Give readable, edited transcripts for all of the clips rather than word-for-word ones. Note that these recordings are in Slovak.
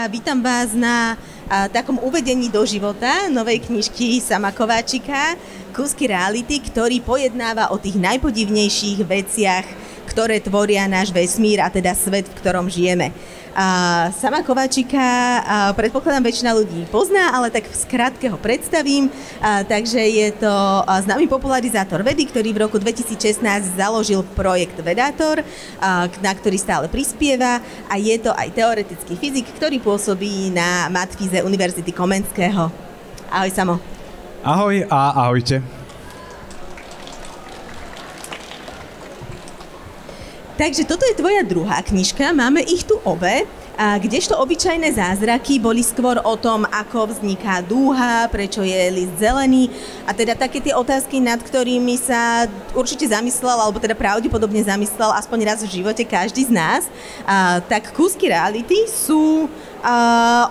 Vítam vás na takom uvedení do života novej knižky Sama Kováčika Kúsky reality, ktorý pojednáva o tých najpodivnejších veciach, ktoré tvoria náš vesmír a teda svet, v ktorom žijeme. Sama Kováčika predpokladám väčšina ľudí pozná, ale tak v skratke ho predstavím. Takže je to známy popularizátor vedy, ktorý v roku 2016 založil projekt Vedátor, na ktorý stále prispieva, a je to aj teoretický fyzik, ktorý pôsobí na matfíze Univerzity Komenského. Ahoj, Samo. Ahoj a ahojte. Takže toto je tvoja druhá knižka, máme ich tu obe, kdežto obyčajné zázraky boli skôr o tom, ako vzniká dúha, prečo je list zelený a teda také tie otázky, nad ktorými sa určite zamyslel, alebo teda pravdepodobne zamyslel aspoň raz v živote každý z nás. Tak Kúsky reality sú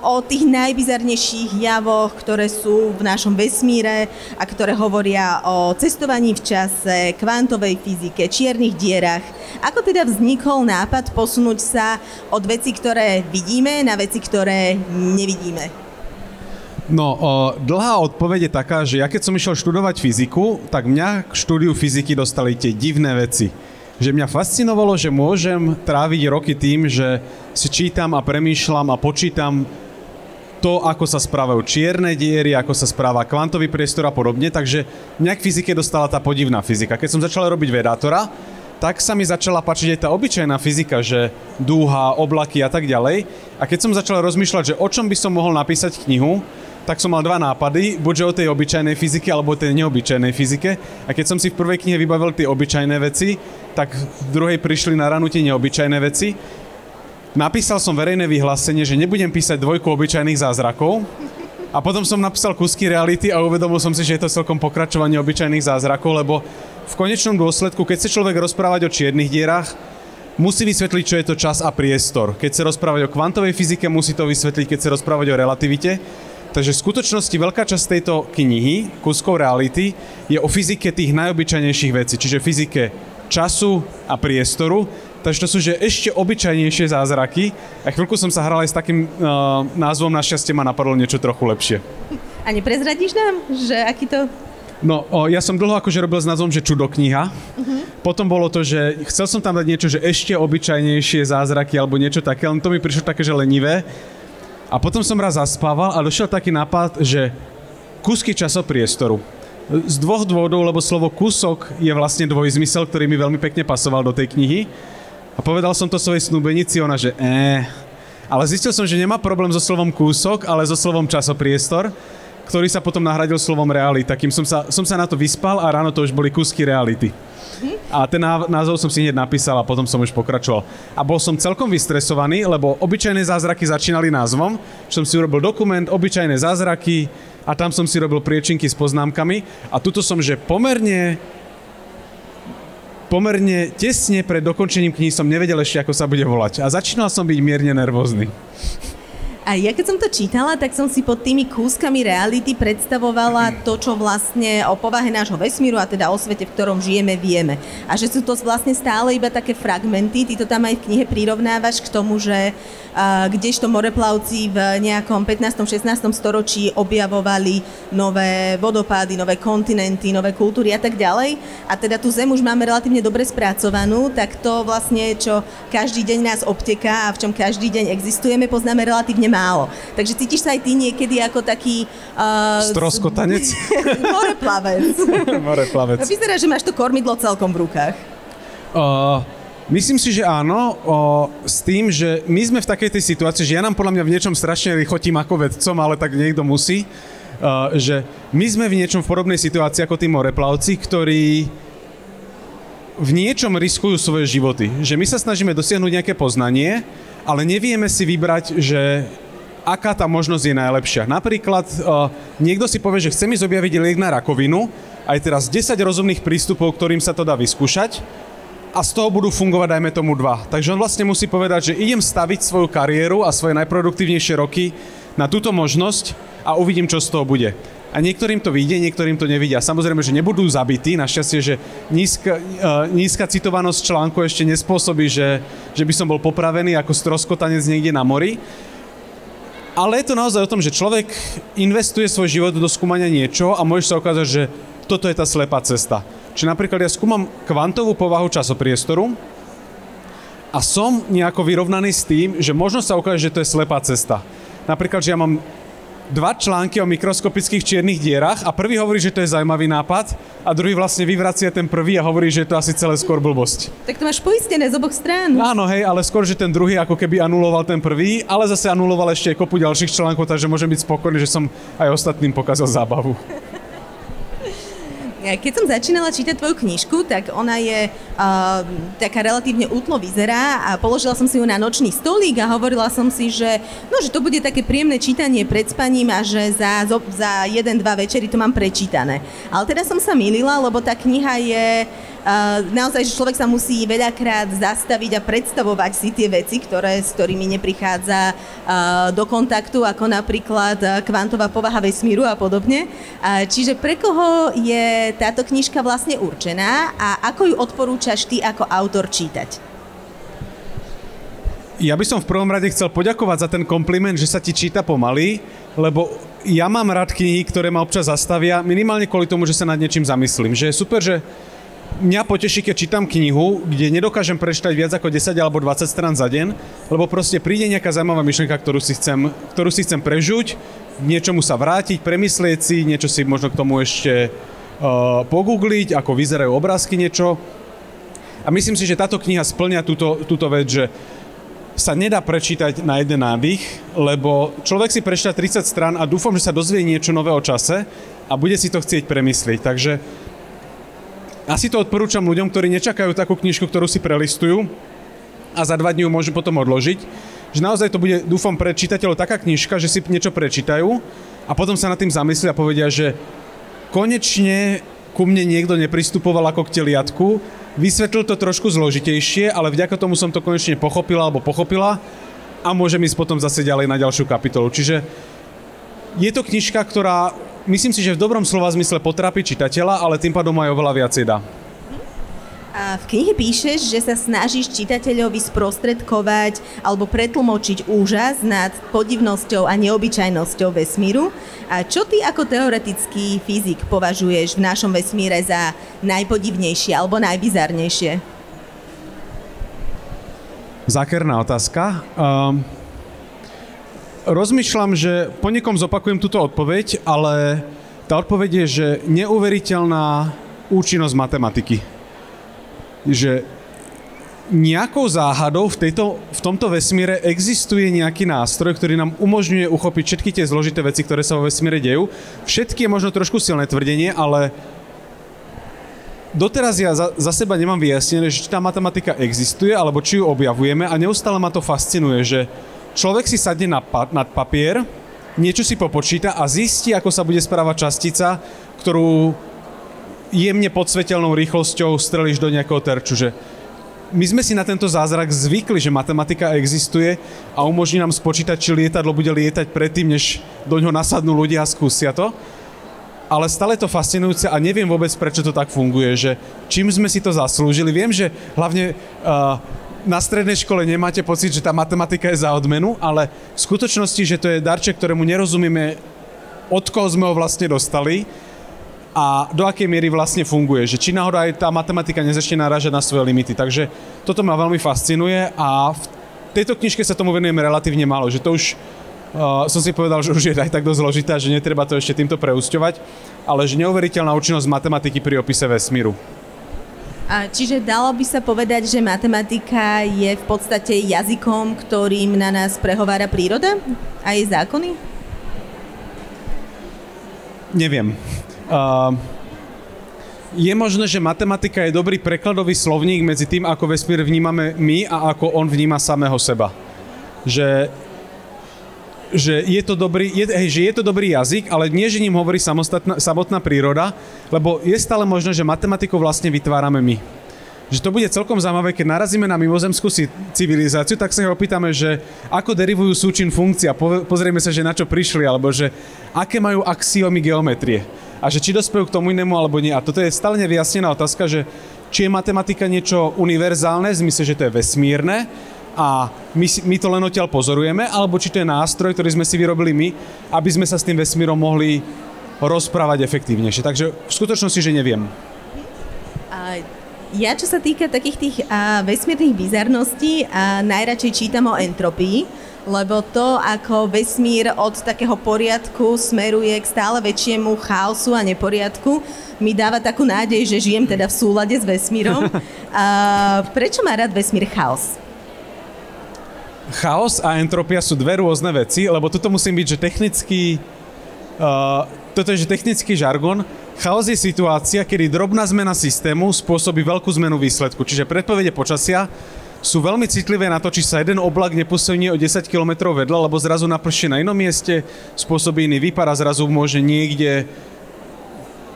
o tých najbizarnejších javoch, ktoré sú v našom vesmíre a ktoré hovoria o cestovaní v čase, kvantovej fyzike, čiernych dierach. Ako teda vznikol nápad posunúť sa od vecí, ktoré vidíme, na veci, ktoré nevidíme? No, dlhá odpoveď je taká, že ja keď som išiel študovať fyziku, tak mňa k štúdiu fyziky dostali tie divné veci. Že mňa fascinovalo, že môžem tráviť roky tým, že si čítam a premýšľam a počítam to, ako sa správajú čierne diery, ako sa správa kvantový priestor a podobne, takže mňa k fyzike dostala tá podivná fyzika. Keď som začal robiť vedátora, tak sa mi začala páčiť aj tá obyčajná fyzika, že dúha, oblaky a tak ďalej. A keď som začal rozmýšľať, že o čom by som mohol napísať knihu, tak som mal dva nápady, buďže o tej obyčajnej fyzike, alebo o tej neobyčajnej fyzike. A keď som si v prvej knihe vybavil tie obyčajné veci, tak v druhej prišli na ranu tie neobyčajné veci. Napísal som verejné vyhlásenie, že nebudem písať dvojku obyčajných zázrakov. A potom som napísal Kúsky reality a uvedomil som si, že je to celkom pokračovanie obyčajných zázrakov, lebo v konečnom dôsledku, keď chce človek rozprávať o čiernych dierach, musí vysvetliť, čo je to čas a priestor. Keď chce rozprávať o kvantovej fyzike, musí to vysvetliť, keď chce rozprávať o relativite. Takže v skutočnosti veľká časť tejto knihy, Kúskov reality, je o fyzike tých najobyčajnejších vecí, čiže fyzike času a priestoru. Takže to sú že ešte obyčajnejšie zázraky. A chvíľku som sa hral aj s takým názvom, našťastie ma napadlo niečo trochu lepšie. A neprezradíš nám, že aký to... No, ja som dlho akože robil s názvom, že čudokniha. Potom bolo to, že chcel som tam dať niečo, že ešte obyčajnejšie zázraky alebo niečo také, len to mi prišlo také, že lenivé. A potom som raz zaspával a došiel taký nápad, že kúsky časopriestoru. Z dvoch dôvodov, lebo slovo kúsok je vlastne dvojzmysel, ktorý mi veľmi pekne pasoval do tej knihy. A povedal som to svojej snúbenici, ona, že Ale zistil som, že nemá problém so slovom kúsok, ale so slovom časopriestor, ktorý sa potom nahradil slovom realita. Takým som sa na to vyspal a ráno to už boli Kúsky reality. A ten názov som si hneď napísal a potom som už pokračoval. A bol som celkom vystresovaný, lebo obyčajné zázraky začínali názvom, že som si urobil dokument Obyčajné zázraky a tam som si robil priečinky s poznámkami a tuto som, že pomerne tesne pred dokončením knihy som nevedel ešte, ako sa bude volať. A začínal som byť mierne nervózny. A ja keď som to čítala, tak som si pod tými kúskami reality predstavovala to, čo vlastne o povahe nášho vesmíru a teda o svete, v ktorom žijeme, vieme. A že sú to vlastne stále iba také fragmenty. Ty to tam aj v knihe prirovnávaš k tomu, že kdežto moreplavci v nejakom 15. 16. storočí objavovali nové vodopády, nové kontinenty, nové kultúry a tak ďalej. A teda tú Zem už máme relatívne dobre spracovanú, tak to vlastne, čo každý deň nás obteká a v čom každý deň existujeme, poznáme relatívne málo. Takže cítiš sa aj ty niekedy ako taký... Stroskotanec? Moreplavec. Moreplavec. Vyzerá, že máš to kormidlo celkom v rukách. Myslím si, že áno, s tým, že my sme v takej tej situácii, že ja nám podľa mňa v niečom strašne lichotím ako vedcom, ale tak niekto musí, že my sme v niečom v podobnej situácii ako tí moreplavci, ktorí v niečom riskujú svoje životy. Že my sa snažíme dosiahnuť nejaké poznanie, ale nevieme si vybrať, že aká tá možnosť je najlepšia. Napríklad niekto si povie, že chce mi objaviť liek na rakovinu, aj teraz 10 rozumných prístupov, ktorým sa to dá vyskúšať, a z toho budú fungovať, dajme tomu 2. Takže on vlastne musí povedať, že idem staviť svoju kariéru a svoje najproduktívnejšie roky na túto možnosť a uvidím, čo z toho bude. A niektorým to vyjde, niektorým to nevidia. Samozrejme, že nebudú zabití, našťastie, že nízka citovanosť článku ešte nespôsobí, že by som bol popravený ako stroskotanec niekde na mori. Ale je to naozaj o tom, že človek investuje svoj život do skúmania niečo a môže sa ukázať, že toto je tá slepá cesta. Čiže napríklad ja skúmam kvantovú povahu časopriestoru a som nejako vyrovnaný s tým, že možno sa ukáže, že to je slepá cesta. Napríklad, že ja mám 2 články o mikroskopických čiernych dierach a prvý hovorí, že to je zaujímavý nápad a druhý vlastne vyvracia ten prvý a hovorí, že je to asi celé skôr blbosť. Tak to máš poistené z oboch strán. Áno, hej, ale skôr, že ten druhý ako keby anuloval ten prvý, ale zase anuloval ešte kopu ďalších článkov, takže môžem byť spokojný, že som aj ostatným pokazal zábavu. Keď som začínala čítať tvoju knižku, tak ona je taká relatívne útlo vyzerá a položila som si ju na nočný stolík a hovorila som si, že to bude také príjemné čítanie pred spaním a že za 1-2 večery to mám prečítané. Ale teda som sa mýlila, lebo tá kniha je naozaj, že človek sa musí veľakrát zastaviť a predstavovať si tie veci, s ktorými neprichádza do kontaktu, ako napríklad kvantová povaha vesmíru a podobne. Čiže pre koho je táto knižka vlastne určená a ako ju odporúčaš ty ako autor čítať? Ja by som v prvom rade chcel poďakovať za ten kompliment, že sa ti číta pomaly, lebo ja mám rád knihy, ktoré ma občas zastavia, minimálne kvôli tomu, že sa nad niečím zamyslím. Že je super, že mňa poteší, keď čítam knihu, kde nedokážem prečítať viac ako 10 alebo 20 strán za deň, lebo proste príde nejaká zaujímavá myšlienka, ktorú si chcem prežuť, niečomu sa vrátiť, premyslieť si, niečo si možno k tomu ešte pogoogliť, ako vyzerajú obrázky, niečo. A myslím si, že táto kniha spĺňa túto vec, že sa nedá prečítať na jeden nádych, lebo človek si prečíta 30 strán a dúfam, že sa dozvie niečo nové o čase a bude si to chcieť premyslieť. Takže asi to odporúčam ľuďom, ktorí nečakajú takú knižku, ktorú si prelistujú a za 2 dní ju môžu potom odložiť. Že naozaj to bude, dúfam, pre čitateľov taká knižka, že si niečo prečítajú a potom sa nad tým zamyslia a povedia, že konečne ku mne niekto nepristupoval ako k teliatku, vysvetlil to trošku zložitejšie, ale vďaka tomu som to konečne pochopila a môžem ísť potom zase ďalej na ďalšiu kapitolu. Čiže je to knižka, ktorá, myslím si, že v dobrom slova zmysle potrápi čitateľa, ale tým pádom aj oveľa viacej dá. A v knihe píšeš, že sa snažíš čitateľovi sprostredkovať alebo pretlmočiť úžas nad podivnosťou a neobyčajnosťou vesmíru. A čo ty ako teoretický fyzik považuješ v našom vesmíre za najpodivnejšie alebo najbizarnejšie? Zákerná otázka. Rozmýšľam, že po niekom zopakujem túto odpoveď, ale tá odpoveď je, že neuveriteľná účinnosť matematiky. Že nejakou záhadou v tomto vesmíre existuje nejaký nástroj, ktorý nám umožňuje uchopiť všetky tie zložité veci, ktoré sa vo vesmíre dejú. Všetky je možno trošku silné tvrdenie, ale doteraz ja za seba nemám vyjasnené, že či tá matematika existuje, alebo či ju objavujeme a neustále ma to fascinuje, že človek si sadne nad papier, niečo si popočíta a zistí, ako sa bude správať častica, ktorú jemne pod svetelnou rýchlosťou strelíš do nejakého terču. Že my sme si na tento zázrak zvykli, že matematika existuje a umožní nám spočítať, či lietadlo bude lietať predtým, než do ňoho nasadnú ľudia a skúsia to. Ale stále je to fascinujúce a neviem vôbec, prečo to tak funguje, že čím sme si to zaslúžili. Viem, že hlavne na strednej škole nemáte pocit, že tá matematika je za odmenu, ale v skutočnosti, že to je darček, ktorému nerozumieme, od koho sme ho vlastne dostali a do akej miery vlastne funguje. Že či náhodou aj tá matematika nezačne narážať na svoje limity. Takže toto ma veľmi fascinuje a v tejto knižke sa tomu venujeme relatívne málo. Že to už som si povedal, že už je aj tak dosť zložitá, že netreba to ešte týmto preúsťovať, ale že neuveriteľná účinnosť matematiky pri opise vesmíru. Čiže dalo by sa povedať, že matematika je v podstate jazykom, ktorým na nás prehovára príroda a jej zákony? Neviem. Je možné, že matematika je dobrý prekladový slovník medzi tým, ako vesmír vnímame my a ako on vníma samého seba. Že je to dobrý jazyk, ale nie, že ním hovorí samotná príroda, lebo je stále možné, že matematiku vlastne vytvárame my. Že to bude celkom zaujímavé, keď narazíme na mimozemskú civilizáciu, tak sa ho opýtame, že ako derivujú súčin funkcia, pozrieme sa, že na čo prišli, alebo že aké majú axiómy geometrie a že či dospejú k tomu inému, alebo nie. A toto je stále nevyjasnená otázka, že či je matematika niečo univerzálne, v zmysle, že to je vesmírne, a my to len odtiaľ pozorujeme, alebo či to je nástroj, ktorý sme si vyrobili my, aby sme sa s tým vesmírom mohli rozprávať efektívnejšie. Takže v skutočnosti, že neviem. Ja, čo sa týka takých tých vesmírnych bizarností, najradšej čítam o entropii, lebo to, ako vesmír od takého poriadku smeruje k stále väčšiemu chaosu a neporiadku, mi dáva takú nádej, že žijem teda v súlade s vesmírom. Prečo má rád vesmír chaos? Chaos a entropia sú dve rôzne veci, lebo toto musím byť, že toto je že technický žargon. Chaos je situácia, kedy drobná zmena systému spôsobí veľkú zmenu výsledku. Čiže predpovede počasia sú veľmi citlivé na to, či sa jeden oblak neposunie o 10 km vedľa, lebo zrazu naprší na inom mieste, spôsobí iný výpar a zrazu môže niekde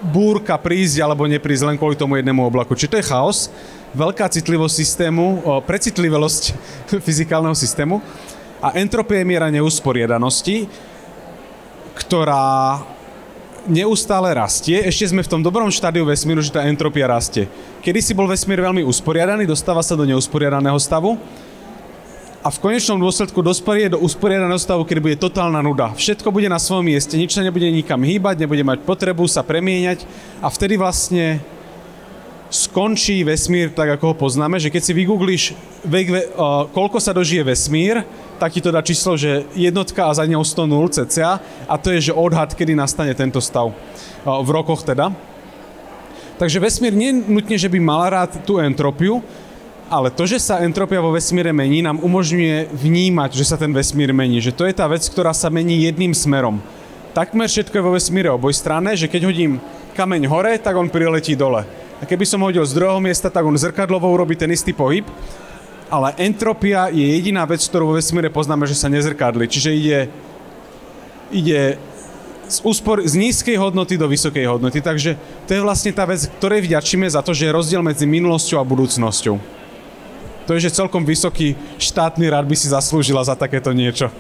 búrka prísť alebo neprísť len kvôli tomu jednému oblaku. Čiže to je chaos, veľká citlivosť systému, precitlivosť fyzikálneho systému a entropia je miera neusporiadanosti, ktorá neustále rastie. Ešte sme v tom dobrom štádiu vesmíru, že tá entropia rastie. Kedysi bol vesmír veľmi usporiadaný, dostáva sa do neusporiadaného stavu a v konečnom dôsledku dospeje do usporiadaného stavu, kedy bude totálna nuda. Všetko bude na svojom mieste, nič sa nebude nikam hýbať, nebude mať potrebu sa premieňať a vtedy vlastne skončí vesmír tak, ako ho poznáme, že keď si vygooglíš koľko sa dožije vesmír, tak ti to dá číslo, že jednotka a za ňou 100 nul cca a to je, že odhad, kedy nastane tento stav. V rokoch teda. Takže vesmír nie nutne, že by mal rád tú entropiu, ale to, že sa entropia vo vesmíre mení, nám umožňuje vnímať, že sa ten vesmír mení. Že to je tá vec, ktorá sa mení jedným smerom. Takmer všetko je vo vesmíre obojstranné, že keď hodím kameň hore, tak on priletí dole. A keby som hodil z druhého miesta, tak on zrkadlovo urobí ten istý pohyb. Ale entropia je jediná vec, ktorú vo vesmíre poznáme, že sa nezrkadli. Čiže ide z nízkej hodnoty do vysokej hodnoty. Takže to je vlastne tá vec, ktorej vďačíme za to, že je rozdiel medzi minulosťou a budúcnosťou. To je, že celkom vysoký štátny rád by si zaslúžila za takéto niečo.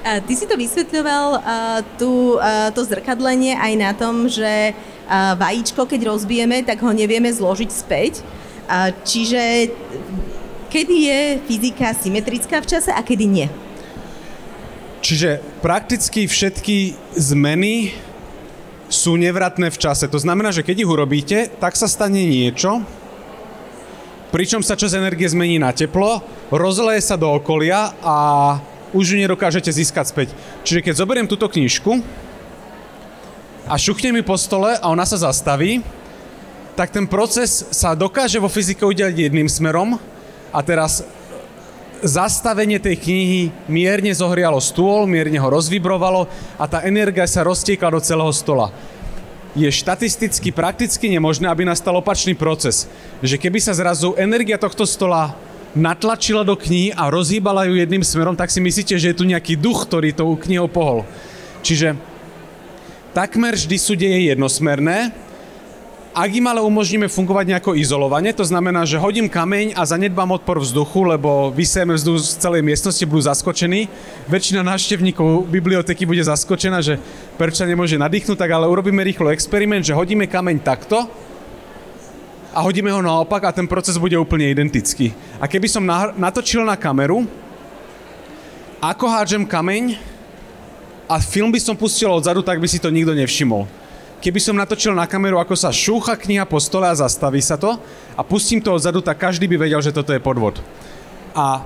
Ty si to vysvetľoval, to zrkadlenie aj na tom, že vajíčko, keď rozbijeme, tak ho nevieme zložiť späť. Čiže kedy je fyzika symetrická v čase a kedy nie? Čiže prakticky všetky zmeny sú nevratné v čase. To znamená, že keď ich urobíte, tak sa stane niečo, pričom sa čas energie zmení na teplo, rozleje sa do okolia a už ju nedokážete získať späť. Čiže keď zoberiem túto knižku a šuchnem ju po stole a ona sa zastaví, tak ten proces sa dokáže vo fyzike udiať jedným smerom a teraz zastavenie tej knihy mierne zohrialo stôl, mierne ho rozvibrovalo a tá energia sa roztiekla do celého stola. Je štatisticky, prakticky nemožné, aby nastal opačný proces. Že keby sa zrazu energia tohto stola natlačila do knihy a rozhýbala ju jedným smerom, tak si myslíte, že je tu nejaký duch, ktorý tou knihou pohol. Čiže takmer vždy sú deje jednosmerné. Ak im ale umožníme fungovať nejako izolovane, to znamená, že hodím kameň a zanedbám odpor vzduchu, lebo vysejeme vzduch z celej miestnosti, budú zaskočení. Väčšina návštevníkov bibliotéky bude zaskočená, že prečo nemôže nadýchnúť, tak ale urobíme rýchlo experiment, že hodíme kameň takto a hodíme ho naopak a ten proces bude úplne identický. A keby som natočil na kameru, ako hádžem kameň a film by som pustil odzadu, tak by si to nikto nevšimol. Keby som natočil na kameru, ako sa šúcha kniha po stole a zastaví sa to a pustím to odzadu, tak každý by vedel, že toto je podvod. A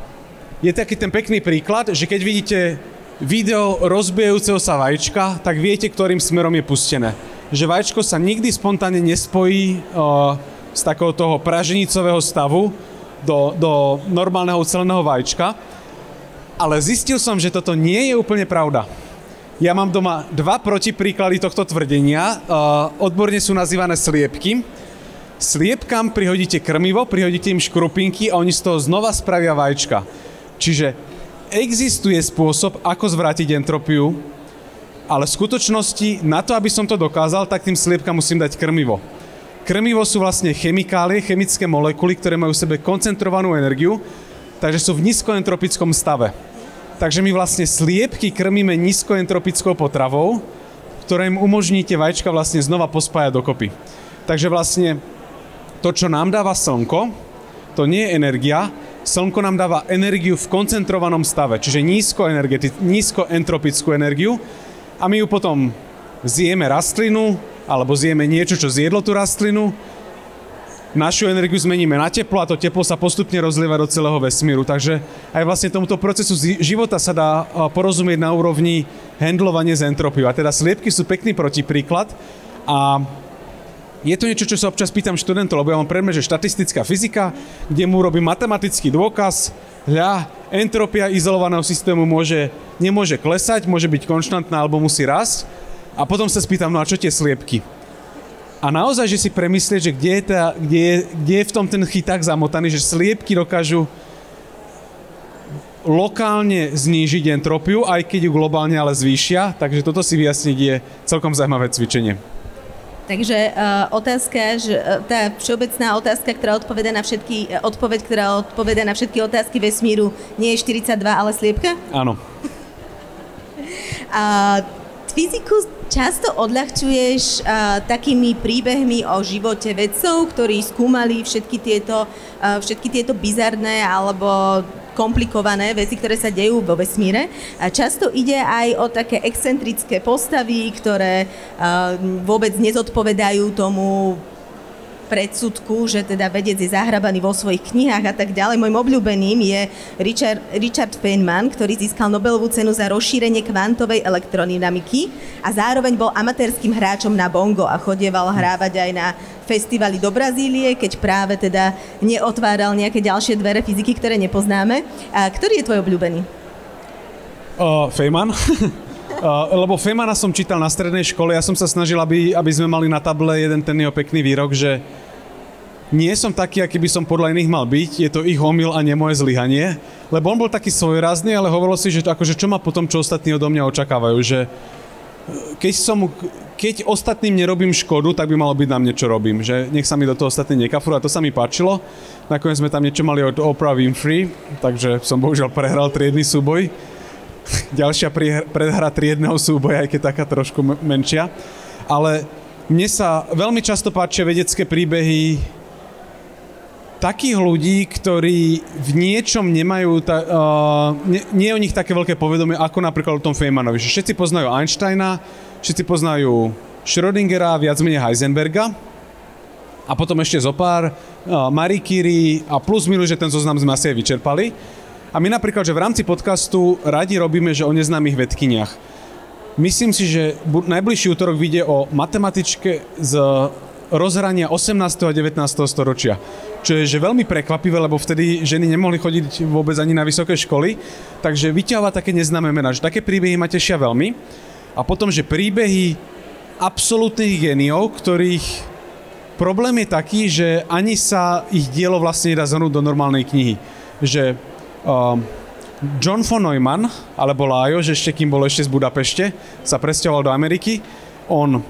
je taký ten pekný príklad, že keď vidíte video rozbijajúceho sa vajíčka, tak viete, ktorým smerom je pustené. Že vajíčko sa nikdy spontánne nespojí z takého toho praženicového stavu do normálneho uceleného vajíčka, ale zistil som, že toto nie je úplne pravda. Ja mám doma dva protipríklady tohto tvrdenia. Odborne sú nazývané sliepky. Sliepkam prihodíte krmivo, prihodíte im škrupinky a oni z toho znova spravia vajíčka. Čiže existuje spôsob, ako zvrátiť entropiu, ale v skutočnosti na to, aby som to dokázal, tak tým sliepkam musím dať krmivo. Krmivo sú vlastne chemikálie, chemické molekuly, ktoré majú v sebe koncentrovanú energiu, takže sú v nízkoentropickom stave. Takže my vlastne sliepky krmíme nízkoentropickou potravou, ktorá im umožní tie vajíčka vlastne znova pospájať dokopy. Takže vlastne to, čo nám dáva slnko, to nie je energia, Slnko nám dáva energiu v koncentrovanom stave, čiže nízkoentropickú energiu a my ju potom zjeme rastlinu alebo zjeme niečo, čo zjedlo tú rastlinu. Našu energiu zmeníme na teplo a to teplo sa postupne rozlieva do celého vesmíru. Takže aj vlastne tomuto procesu života sa dá porozumieť na úrovni handlovania s entropiou. A teda sliepky sú pekný protipríklad a je to niečo, čo sa občas pýtam študentov, lebo ja mám predmet, že štatistická fyzika, kde mu robím matematický dôkaz, entropia izolovaného systému nemôže klesať, môže byť konštantná alebo musí rásť. A potom sa spýtam, no a čo tie sliepky? A naozaj, že si premyslieť, že kde je v tom ten chyták zamotaný, že sliepky dokážu lokálne znížiť entropiu, aj keď ju globálne ale zvýšia, takže toto si vyjasniť je celkom zaujímavé cvičenie. Takže otázka, že tá všeobecná otázka, ktorá odpovedá na všetky otázky vesmíru, nie je 42, ale sliepka? Áno. Fyziku často odľahčuješ takými príbehmi o živote vedcov, ktorí skúmali všetky tieto bizarné alebo komplikované veci, ktoré sa dejú vo vesmíre. A často ide aj o také excentrické postavy, ktoré vôbec nezodpovedajú tomu predsudku, že teda vedec je zahrabaný vo svojich knihách a tak ďalej. Mojím obľúbeným je Richard Feynman, ktorý získal Nobelovú cenu za rozšírenie kvantovej elektrodynamiky a zároveň bol amatérským hráčom na bongo a chodieval hrávať aj na festivaly do Brazílie, keď práve teda neotváral nejaké ďalšie dvere fyziky, ktoré nepoznáme. A ktorý je tvoj obľúbený? Feynman. Lebo Feynmana som čítal na strednej škole, ja som sa snažil, aby sme mali na table jeden ten jeho pekný výrok, že nie som taký, aký by som podľa iných mal byť, je to ich omyl a nie moje zlyhanie, lebo on bol taký svojrázny, ale hovoril si, že akože čo má potom, čo ostatní odo mňa očakávajú, že keď ostatným nerobím škodu, tak by malo byť na mne, čo robím, že nech sa mi do toho ostatní nekafrú a to sa mi páčilo. Nakoniec sme tam niečo mali od Oprah Winfrey, takže som bohužiaľ prehral triedny súboj. Ďalšia predhra triedneho súboja, aj keď taká trošku menšia. Ale mne sa veľmi často páčia vedecké príbehy takých ľudí, ktorí v niečom nemajú, nie je o nich také veľké povedomie, ako napríklad o tom Feynmanovi. Všetci poznajú Einsteina, všetci poznajú Schrödingera, viac menej Heisenberga a potom ešte zopár Marie Curie a plus minus, že ten zoznam sme asi aj vyčerpali. A my napríklad, že v rámci podcastu radi robíme, že o neznámych vedkyniach. Myslím si, že najbližší útorok vyjde o matematičke z rozhrania 18. a 19. storočia. Čo je že veľmi prekvapivé, lebo vtedy ženy nemohli chodiť vôbec ani na vysoké školy. Takže vyťahovať také neznáme mená. Že také príbehy ma tešia veľmi. A potom, že príbehy absolútnych géniov, ktorých problém je taký, že ani sa ich dielo vlastne nedá zhrnúť do normálnej knihy. Že John von Neumann, alebo Lajos, ešte kým bol ešte z Budapešte, sa presťahoval do Ameriky. On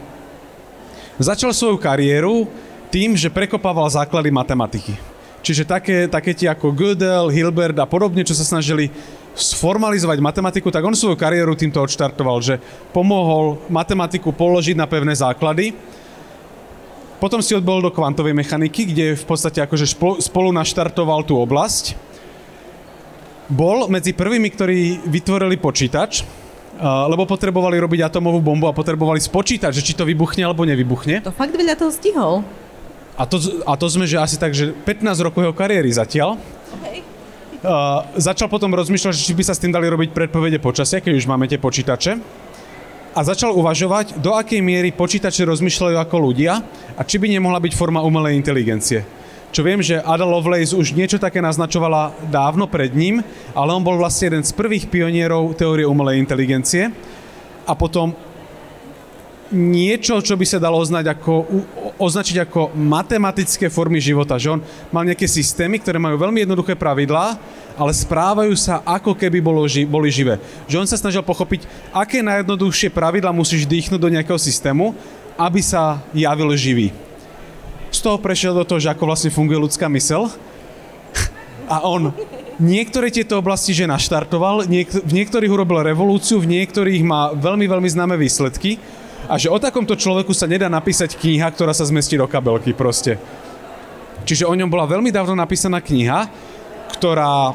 začal svoju kariéru tým, že prekopával základy matematiky. Čiže také tie ako Gödel, Hilbert a podobne, čo sa snažili sformalizovať matematiku, tak on svoju kariéru týmto odštartoval, že pomohol matematiku položiť na pevné základy. Potom si odbehol do kvantovej mechaniky, kde v podstate akože spolu naštartoval tú oblasť. Bol medzi prvými, ktorí vytvorili počítač, lebo potrebovali robiť atomovú bombu a potrebovali spočítať, že či to vybuchne alebo nevybuchne. To fakt veľa toho stihol. A to sme, že asi tak, že 15 rokov jeho kariéry zatiaľ. Okay. Začal potom rozmýšľať, že či by sa s tým dali robiť predpovede počasia, keď už máme tie počítače. A začal uvažovať, do akej miery počítače rozmýšľajú ako ľudia a či by nemohla byť forma umelej inteligencie. Čo viem, že Ada Lovelace už niečo také naznačovala dávno pred ním, ale on bol vlastne jeden z prvých pionierov teórie umelej inteligencie. A potom niečo, čo by sa dalo označiť ako matematické formy života. Že on mal nejaké systémy, ktoré majú veľmi jednoduché pravidlá, ale správajú sa ako keby boli živé. Že on sa snažil pochopiť, aké najjednoduchšie pravidlá musíš dýchnuť do nejakého systému, aby sa javil živý. Z toho prešiel do toho, že ako vlastne funguje ľudská myseľ. A on niektoré tieto oblasti že naštartoval, v niektorých urobil revolúciu, v niektorých má veľmi, veľmi známe výsledky. A že o takomto človeku sa nedá napísať kniha, ktorá sa zmestí do kabelky proste. Čiže o ňom bola veľmi dávno napísaná kniha ktorá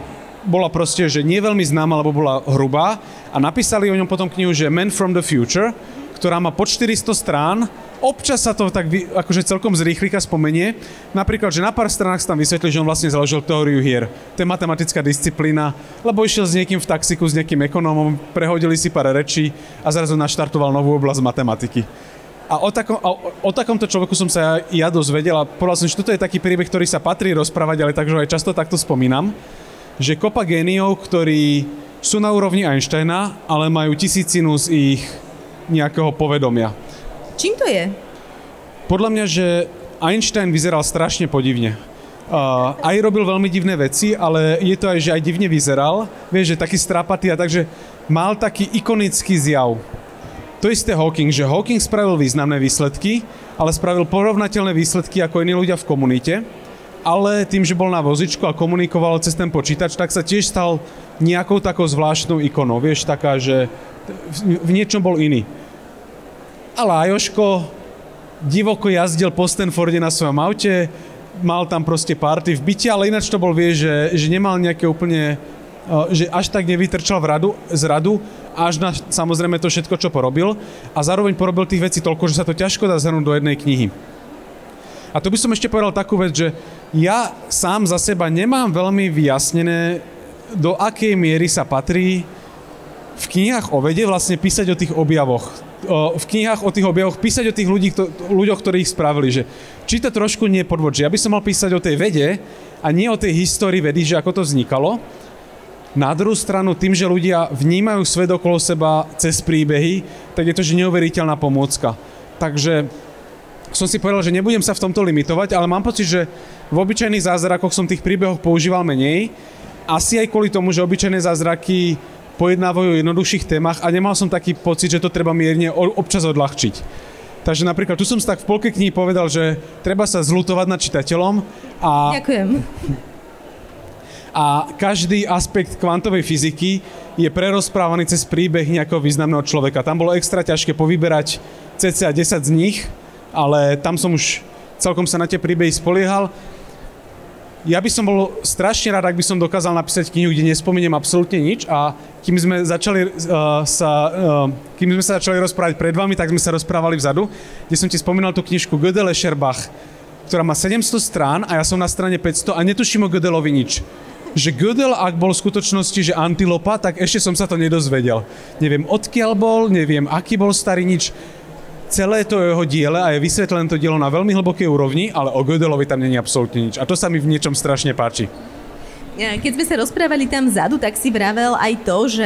bola proste, že nie veľmi známa, lebo bola hrubá a napísali o ňom potom knihu, že Man from the Future, ktorá má pod 400 strán. Občas sa to tak akože celkom z rýchlika spomenie. Napríklad, že na pár stranách sa tam vysvetlí, že on vlastne založil teóriu hier. To je matematická disciplína, lebo išiel s niekým v taxiku, s nejakým ekonómom, prehodili si pár rečí a zrazu naštartoval novú oblasť matematiky. A o takomto človeku som sa ja dozvedel a povedal som, že toto je taký príbeh, ktorý sa patrí rozprávať, ale takže aj často takto spomínam, že kopa géniov, ktorí sú na úrovni Einsteina, ale majú tisícinu z ich nejakého povedomia. Čím to je? Podľa mňa, že Einstein vyzeral strašne podivne. Aj robil veľmi divné veci, ale je to aj, že aj divne vyzeral. Vieš, že taký strápatý a takže mal taký ikonický zjav. To isté Hawking, že Hawking spravil významné výsledky, ale spravil porovnateľné výsledky ako iní ľudia v komunite, ale tým, že bol na vozičku a komunikoval cez ten počítač, tak sa tiež stal nejakou takou zvláštnou ikonou. Vieš, taká, že v niečom bol iný. Ale Ajoško divoko jazdil po Stanforde na svojom aute, mal tam proste party v byte, ale ináč to bol, vieš, že nemal nejaké úplne, že až tak nevytrčal z radu, až na samozrejme to všetko, čo porobil. A zároveň porobil tých vecí toľko, že sa to ťažko dá zhrnúť do jednej knihy. A to by som ešte povedal takú vec, že ja sám za seba nemám veľmi vyjasnené, do akej miery sa patrí v knihách o vede vlastne písať o tých objavoch. V knihách o tých objavoch písať o tých ľuďoch, ktorí ich spravili. Že či to trošku nie je podvod, že ja by som mal písať o tej vede a nie o tej histórii vedy, že ako to vznikalo. Na druhú stranu, tým, že ľudia vnímajú svet okolo seba cez príbehy, tak je to, že neuveriteľná pomôcka. Takže som si povedal, že nebudem sa v tomto limitovať, ale mám pocit, že v obyčajných zázrakoch som tých príbehoch používal menej. Asi aj kvôli tomu, že obyčajné zázraky pojednávajú o jednoduchších témach a nemal som taký pocit, že to treba mierne občas odľahčiť. Takže napríklad tu som si tak v polke knihy povedal, že treba sa zľutovať nad čitateľom a... Ďakujem. A každý aspekt kvantovej fyziky je prerozprávaný cez príbeh nejakého významného človeka. Tam bolo extra ťažké povyberať cca 10 z nich, ale tam som už celkom sa na tie príbehy spoliehal. Ja by som bol strašne rád, ak by som dokázal napísať knihu, kde nespomeniem absolútne nič a kým sme sa začali rozprávať pred vami, tak sme sa rozprávali vzadu, kde som ti spomínal tú knižku Gödel Escherbach, ktorá má 700 strán a ja som na strane 500 a netuším o Gödelovi nič. Že Gödel, ak bol v skutočnosti, že antilopa, tak ešte som sa to nedozvedel. Neviem, odkiaľ bol, neviem, aký bol starý, nič. Celé to jeho diele a je vysvetlené to dielo na veľmi hlbokej úrovni, ale o Gödelovi tam není absolútne nič. A to sa mi v niečom strašne páči. Keď sme sa rozprávali tam vzadu, tak si vravel aj to, že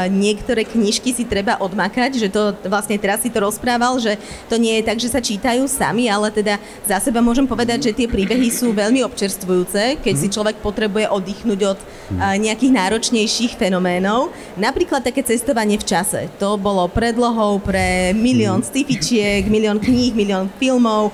niektoré knižky si treba odmakať, že to vlastne teraz si to rozprával, že to nie je tak, že sa čítajú sami, ale teda za seba môžem povedať, že tie príbehy sú veľmi občerstvujúce, keď si človek potrebuje oddychnúť od nejakých náročnejších fenoménov. Napríklad také cestovanie v čase. To bolo predlohou pre milión sci-fičiek, milión kníh, milión filmov.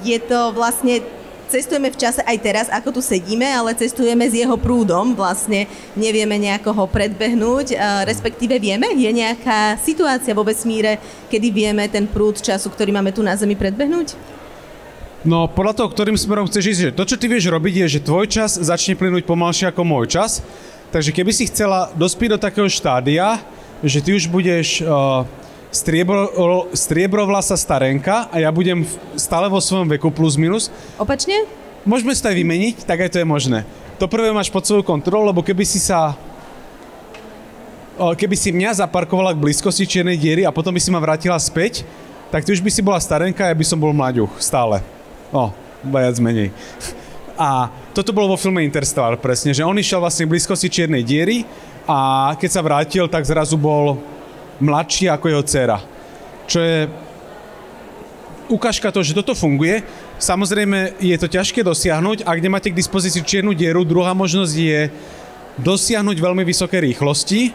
Je to vlastne... Cestujeme v čase aj teraz, ako tu sedíme, ale cestujeme s jeho prúdom, vlastne nevieme nejako ho predbehnúť, respektíve vieme, je nejaká situácia vo vesmíre, kedy vieme ten prúd času, ktorý máme tu na Zemi, predbehnúť? No, podľa toho, ktorým smerom chceš ísť, že to, čo ty vieš robiť, je, že tvoj čas začne plynúť pomalšie ako môj čas, takže keby si chcela dospieť do takého štádia, že ty už budeš... striebrovlasá starenka a ja budem stále vo svojom veku plus minus. Opačne? Môžeme sa aj vymeniť, tak aj to je možné. To prvé máš pod svoju kontrolu, lebo keby si mňa zaparkovala k blízkosti čiernej diery a potom by si ma vrátila späť, tak ty už by si bola starenka a ja by som bol mlaďuch stále. Viac menej. A toto bolo vo filme Interstellar presne, že on išiel vlastne k blízkosti čiernej diery a keď sa vrátil, tak zrazu bol mladší ako jeho dcéra. Čo je ukážka toho, že toto funguje. Samozrejme, je to ťažké dosiahnuť. Ak nemáte k dispozícii čiernu dieru, druhá možnosť je dosiahnuť veľmi vysoké rýchlosti,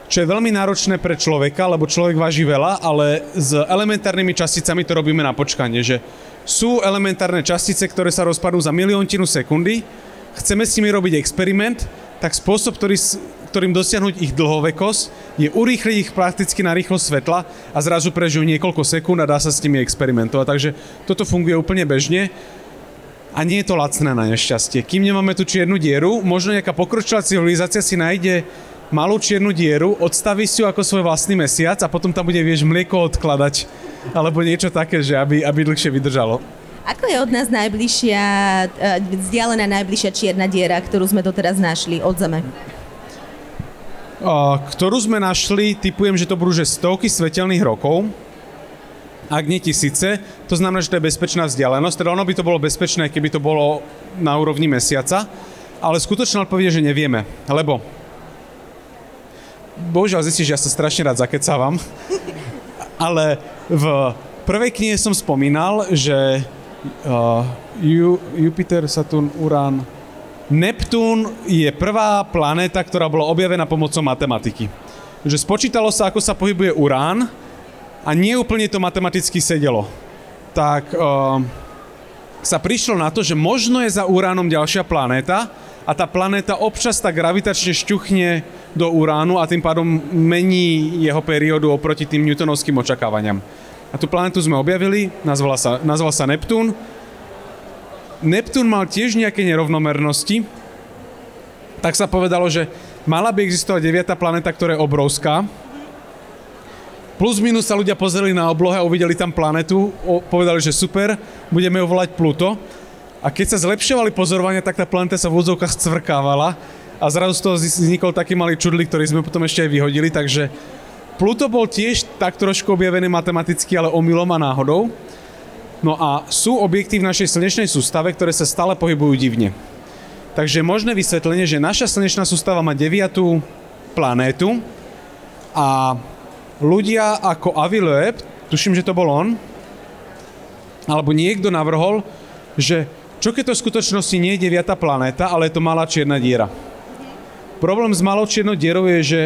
čo je veľmi náročné pre človeka, lebo človek váži veľa, ale s elementárnymi časticami to robíme na počkanie, že sú elementárne častice, ktoré sa rozpadnú za miliontinu sekundy, chceme s nimi robiť experiment, tak spôsob, ktorým dosiahnuť ich dlhovekosť, je urýchliť ich prakticky na rýchlosť svetla a zrazu prežijú niekoľko sekúnd a dá sa s nimi experimentovať. Takže toto funguje úplne bežne. A nie je to lacné na nešťastie. Kým nemáme tú čiernu dieru, možno nejaká pokročilá civilizácia si nájde malú čiernu dieru, odstaví si ju ako svoj vlastný mesiac a potom tam bude, vieš, mlieko odkladať. Alebo niečo také, že aby dlhšie vydržalo. Ako je od nás vzdialená najbližšia čierna diera, ktorú sme doteraz našli od Zeme? Ktorú sme našli, tipujem, že to budú že stovky svetelných rokov. Ak nie tisíce, to znamená, že to je bezpečná vzdialenosť. Teda ono by to bolo bezpečné, keby to bolo na úrovni mesiaca. Ale skutočná odpoveď je, že nevieme. Lebo bohužiaľ zistíš, že ja sa strašne rád zakecávam. Ale v prvej knihe som spomínal, že Jupiter, Saturn, Urán, Neptún je prvá planéta, ktorá bola objavená pomocou matematiky. Že spočítalo sa, ako sa pohybuje Urán a nie úplne to matematicky sedelo. Tak sa prišlo na to, že možno je za Uránom ďalšia planéta a tá planéta občas tak gravitačne šťuchne do Uránu a tým pádom mení jeho periódu oproti tým newtonovským očakávaniam. A tú planetu sme objavili, nazval sa Neptún. Neptún mal tiež nejaké nerovnomernosti, tak sa povedalo, že mala by existovať 9. planéta, ktorá je obrovská. Plus minus sa ľudia pozreli na oblohe a uvideli tam planetu, povedali, že super, budeme ju volať Pluto. A keď sa zlepšovali pozorovania, tak tá planéta sa v úvodzovkách scvrkávala a zrazu z toho vznikol taký malý čudlík, ktorý sme potom ešte aj vyhodili, takže Pluto bol tiež tak trošku objavený matematicky, ale omylom a náhodou. No a sú objekty v našej slnečnej sústave, ktoré sa stále pohybujú divne. Takže možné vysvetlenie, že naša slnečná sústava má 9. planétu a ľudia ako Avi Loeb, tuším, že to bol on, alebo niekto navrhol, že čo keď to v skutočnosti nie je 9. planéta, ale je to malá čierna diera. Problém s malou čiernou dierou je, že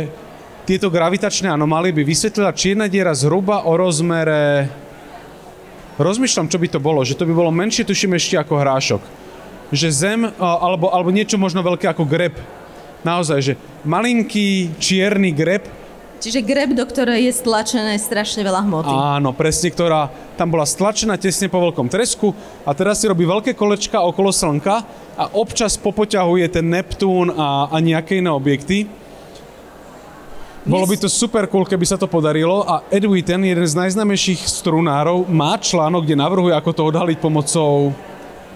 tieto gravitačné anomálie by vysvetlila čierna diera zhruba o rozmere... Rozmýšľam, čo by to bolo, že to by bolo menšie, tuším, ešte ako hrášok. Že Zem, alebo niečo možno veľké ako greb. Naozaj, že malinký čierny greb. Čiže greb, do ktorej je stlačené strašne veľa hmoty. Áno, presne, ktorá tam bola stlačená tesne po veľkom tresku a teraz si robí veľké kolečka okolo Slnka a občas popoťahuje ten Neptún a nejaké iné objekty. Bolo by to super cool, keby sa to podarilo a Ed Witten, jeden z najznámejších strunárov, má článok, kde navrhuje, ako to odhaliť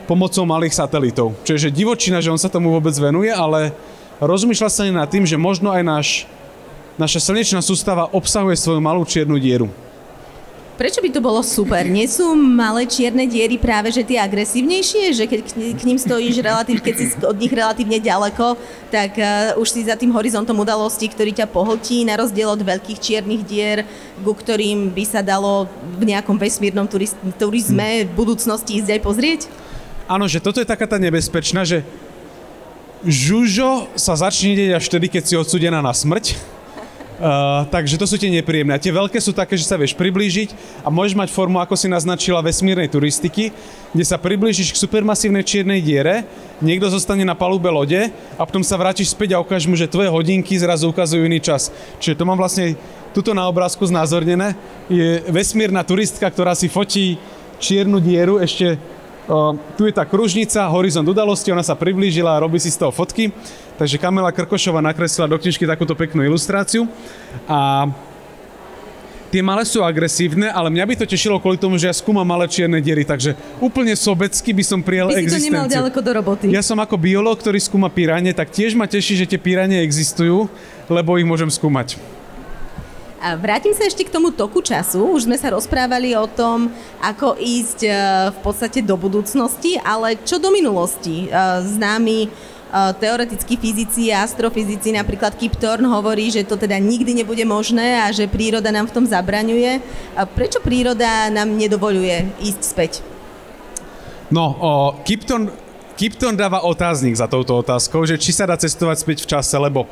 pomocou malých satelitov. Čiže divočina, že on sa tomu vôbec venuje, ale rozmýšľa sa nad tým, že možno aj naša slnečná sústava obsahuje svoju malú čiernu dieru. Prečo by to bolo super? Nie sú malé čierne diery práve že tie agresívnejšie? Že keď k ním stojíš keď si od nich relatívne ďaleko, tak už si za tým horizontom udalostí, ktorý ťa pohltí, na rozdiel od veľkých čiernych dier, ku ktorým by sa dalo v nejakom vesmírnom turizme v budúcnosti ísť aj pozrieť? Áno, že toto je taká tá nebezpečná, že žužo sa začne deť až vtedy, keď si odsúdená na smrť. Takže to sú tie nepríjemné. A tie veľké sú také, že sa vieš priblížiť a môžeš mať formu, ako si naznačila, vesmírnej turistiky, kde sa priblížiš k supermasívnej čiernej diere, niekto zostane na palube lode a potom sa vrátiš späť a ukážeš mu, že tvoje hodinky zrazu ukazujú iný čas. Čiže to mám vlastne tuto na obrázku znázornené. Je vesmírna turistka, ktorá si fotí čiernu dieru ešte. Tu je tá kružnica, horizont udalosti, ona sa priblížila a robí si z toho fotky. Takže Kamila Krkošová nakreslila do knižky takúto peknú ilustráciu. A tie malé sú agresívne, ale mňa by to tešilo kvôli tomu, že ja skúmam malé čierne diery, takže úplne sobecky by som prijal existenciu. By si to nemal ďaleko do roboty. Ja som ako biológ, ktorý skúma piranie, tak tiež ma teší, že tie piranie existujú, lebo ich môžem skúmať. A vrátim sa ešte k tomu toku času. Už sme sa rozprávali o tom, ako ísť v podstate do budúcnosti, ale čo do minulosti? Známi teoretickí fyzici a astrofyzici, napríklad Kip Thorne hovorí, že to teda nikdy nebude možné a že príroda nám v tom zabraňuje. A prečo príroda nám nedovoľuje ísť späť? No, Kip Thorne dáva otáznik za touto otázkou, že či sa dá cestovať späť v čase, lebo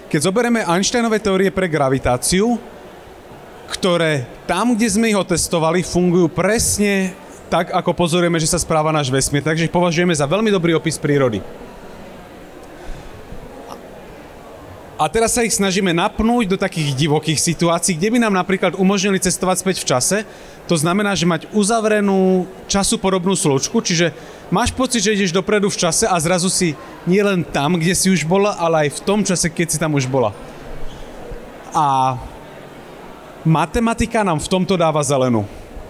keď zoberieme Einsteinové teórie pre gravitáciu, ktoré tam, kde sme ich otestovali, fungujú presne tak, ako pozorujeme, že sa správa náš vesmír. Takže ich považujeme za veľmi dobrý opis prírody. A teraz sa ich snažíme napnúť do takých divokých situácií, kde by nám napríklad umožnili cestovať späť v čase. To znamená, že mať uzavrenú časopodobnú slučku, čiže máš pocit, že ideš dopredu v čase a zrazu si nielen tam, kde si už bola, ale aj v tom čase, keď si tam už bola. A matematika nám v tomto dáva zelenú.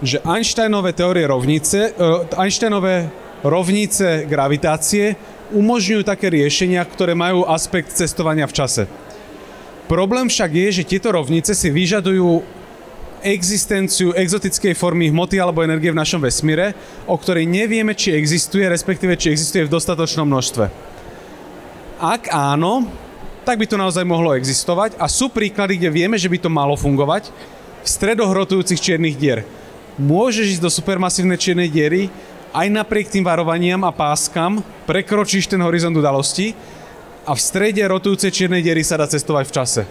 Že Einsteinové teórie rovnice, Einsteinové rovnice gravitácie umožňujú také riešenia, ktoré majú aspekt cestovania v čase. Problém však je, že tieto rovnice si vyžadujú existenciu exotickej formy hmoty alebo energie v našom vesmíre, o ktorej nevieme, či existuje, respektíve či existuje v dostatočnom množstve. Ak áno, tak by to naozaj mohlo existovať a sú príklady, kde vieme, že by to malo fungovať v stredoch rotujúcich čiernych dier. Môžeš ísť do supermasívnej čiernej diery, aj napriek tým varovaniam a páskam prekročíš ten horizont udalostí a v strede rotujúcej čiernej diery sa dá cestovať v čase.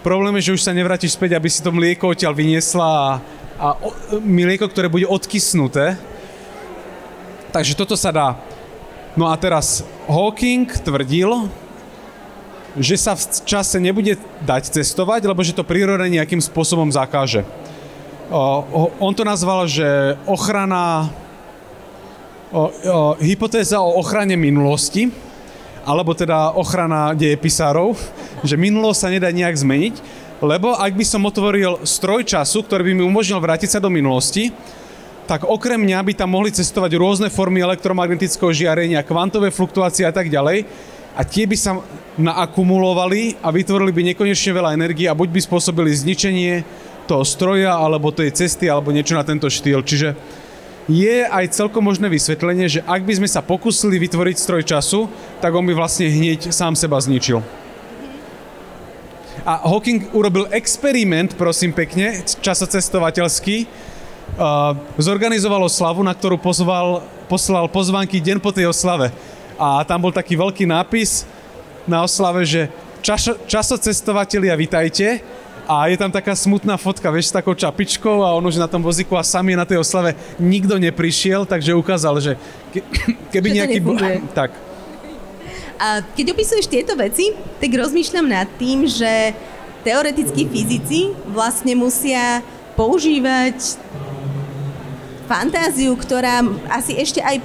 Problém je, že už sa nevrátiš späť, aby si to mlieko odtiaľ vyniesla a mlieko, ktoré bude odkysnuté. Takže toto sa dá. No a teraz Hawking tvrdil, že sa v čase nebude dať cestovať, lebo že to príroda nejakým spôsobom zakáže. On to nazval, že hypotéza o ochrane minulosti, alebo teda ochrana dejepisárov, že minulosť sa nedá nejak zmeniť, lebo ak by som otvoril stroj času, ktorý by mi umožnil vrátiť sa do minulosti, tak okrem mňa by tam mohli cestovať rôzne formy elektromagnetického žiarenia, kvantové fluktuácie a tak ďalej, a tie by sa naakumulovali a vytvorili by nekonečne veľa energie a buď by spôsobili zničenie toho stroja, alebo tej cesty, alebo niečo na tento štýl. Čiže je aj celkom možné vysvetlenie, že ak by sme sa pokúsili vytvoriť stroj času, tak on by vlastne hneď sám seba zničil. A Hawking urobil experiment, prosím pekne, časocestovateľský, zorganizovalo oslavu, na ktorú poslal pozvánky deň po tej oslave. A tam bol taký veľký nápis na oslave, že časocestovatelia, vitajte. A je tam taká smutná fotka, vieš, s takou čapičkou a on už na tom vozíku a sám je na tej oslave. Nikto neprišiel, takže ukázal, že keby že nejaký... Tak. A keď opisuješ tieto veci, tak rozmýšľam nad tým, že teoretickí fyzici vlastne musia používať fantáziu, ktorá asi ešte aj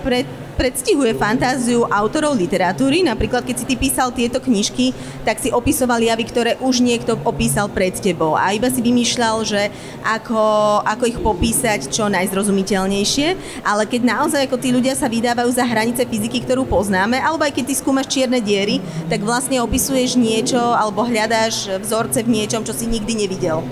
predstihuje fantáziu autorov literatúry. Napríklad, keď si ty písal tieto knižky, tak si opisoval javy, ktoré už niekto opísal pred tebou. A iba si vymýšľal, že ako ich popísať čo najzrozumiteľnejšie. Ale keď naozaj ako tí ľudia sa vydávajú za hranice fyziky, ktorú poznáme, alebo aj keď ty skúmaš čierne diery, tak vlastne opisuješ niečo alebo hľadáš vzorce v niečom, čo si nikdy nevidel.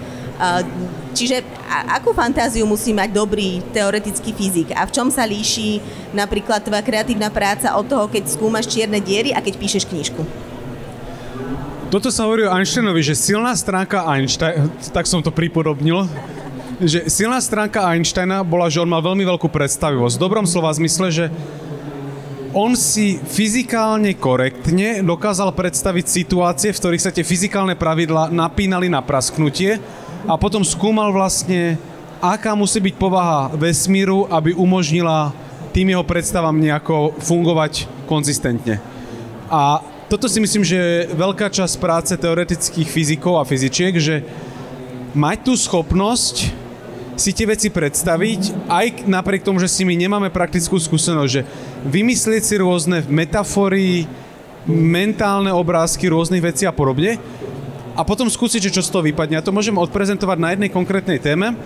Čiže akú fantáziu musí mať dobrý teoretický fyzik a v čom sa líši napríklad tvoja kreatívna práca od toho, keď skúmaš čierne diery a keď píšeš knižku? Toto sa hovorí o Einsteinovi, že silná stránka Einsteina, tak som to pripodobnil, že silná stránka Einsteina bola, že on mal veľmi veľkú predstavivosť. V dobrom slova zmysle, že on si fyzikálne korektne dokázal predstaviť situácie, v ktorých sa tie fyzikálne pravidlá napínali na prasknutie, a potom skúmal vlastne, aká musí byť povaha vesmíru, aby umožnila tým jeho predstavám nejako fungovať konzistentne. A toto si myslím, že je veľká časť práce teoretických fyzikov a fyzičiek, že mať tú schopnosť si tie veci predstaviť, aj napriek tomu, že s nimi nemáme praktickú skúsenosť, že vymyslieť si rôzne metafory, mentálne obrázky rôznych vecí a podobne, a potom skúsiť, čo z toho vypadne. Ja to môžem odprezentovať na jednej konkrétnej téme.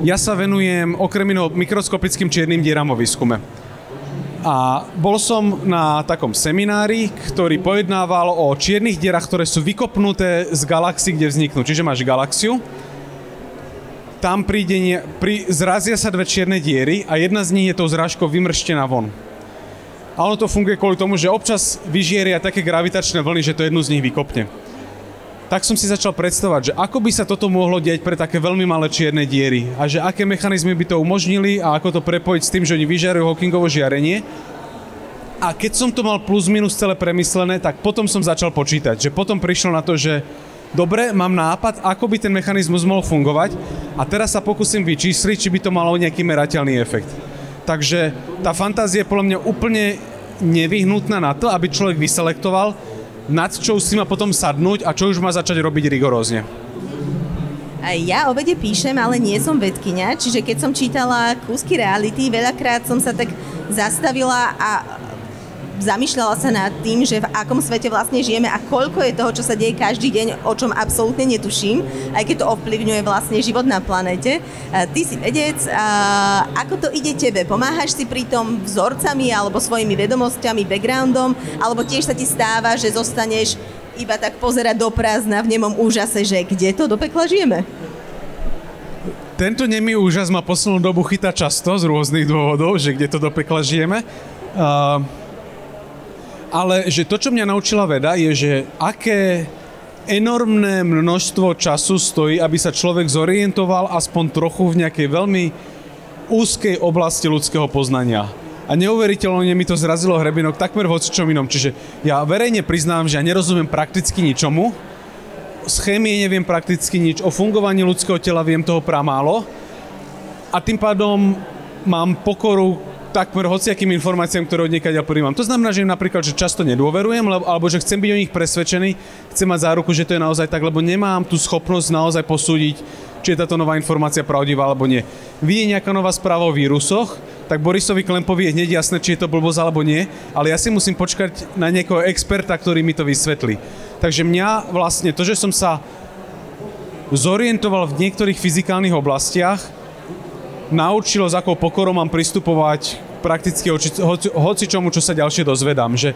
Ja sa venujem okrem iného mikroskopickým čiernym dieram vo výskume. A bol som na takom seminári, ktorý pojednával o čiernych dierach, ktoré sú vykopnuté z galaxií, kde vzniknú. Čiže máš galaxiu, tam zrazia sa dve čierne diery a jedna z nich je tou zrážkou vymrštená von. A ono to funguje kvôli tomu, že občas vyžieria také gravitačné vlny, že to jednu z nich vykopne. Tak som si začal predstavovať, že ako by sa toto mohlo diať pre také veľmi malé čierne diery a že aké mechanizmy by to umožnili a ako to prepojiť s tým, že oni vyžiarujú Hawkingovo žiarenie. A keď som to mal plus minus celé premyslené, tak potom som začal počítať, že potom prišlo na to, že dobre, mám nápad, ako by ten mechanizmus mohol fungovať a teraz sa pokúsim vyčísliť, či by to malo nejaký merateľný efekt. Takže tá fantázia je podľa mňa úplne nevyhnutná na to, aby človek vyselektoval, nad čo už si má potom sadnúť a čo už má začať robiť rigorózne. Ja o vede píšem, ale nie som vedkyňa, čiže keď som čítala kúsky reality, veľakrát som sa tak zastavila a zamýšľala sa nad tým, že v akom svete vlastne žijeme a koľko je toho, čo sa deje každý deň, o čom absolútne netuším, aj keď to ovplyvňuje vlastne život na planete. Ty si vedec, ako to ide tebe? Pomáhaš si pri tom vzorcami alebo svojimi vedomosťami, backgroundom, alebo tiež sa ti stáva, že zostaneš iba tak pozerať do prázdna v nemom úžase, že kde to do pekla žijeme? Tento nemý úžas ma poslednú dobu chytá často z rôznych dôvodov, že kde to do pekla žijeme. Ale že to, čo mňa naučila veda, je, že aké enormné množstvo času stojí, aby sa človek zorientoval aspoň trochu v nejakej veľmi úzkej oblasti ľudského poznania. A neuveriteľne mi to zrazilo hrebinok takmer v hocičom inom. Čiže ja verejne priznám, že ja nerozumiem prakticky ničomu. Z chémie neviem prakticky nič. O fungovaní ľudského tela viem toho pramálo. A tým pádom mám pokoru takmer hociakým informáciám, ktoré od niekaďa príjmam. To znamená, že im napríklad, že často nedôverujem, alebo že chcem byť o nich presvedčený, chcem mať záruku, že to je naozaj tak, lebo nemám tú schopnosť naozaj posúdiť, či je táto nová informácia pravdivá alebo nie. Vyjde nejaká nová správa o vírusoch, tak Borisovi Klempovi je hneď jasné, či je to blbosť alebo nie, ale ja si musím počkať na niekoho experta, ktorý mi to vysvetlí. Takže mňa vlastne to, že som sa zorientoval v niektorých fyzikálnych oblastiach, naučilo, s akou pokorou mám pristupovať prakticky hoci čomu, čo sa ďalšie dozvedám. Že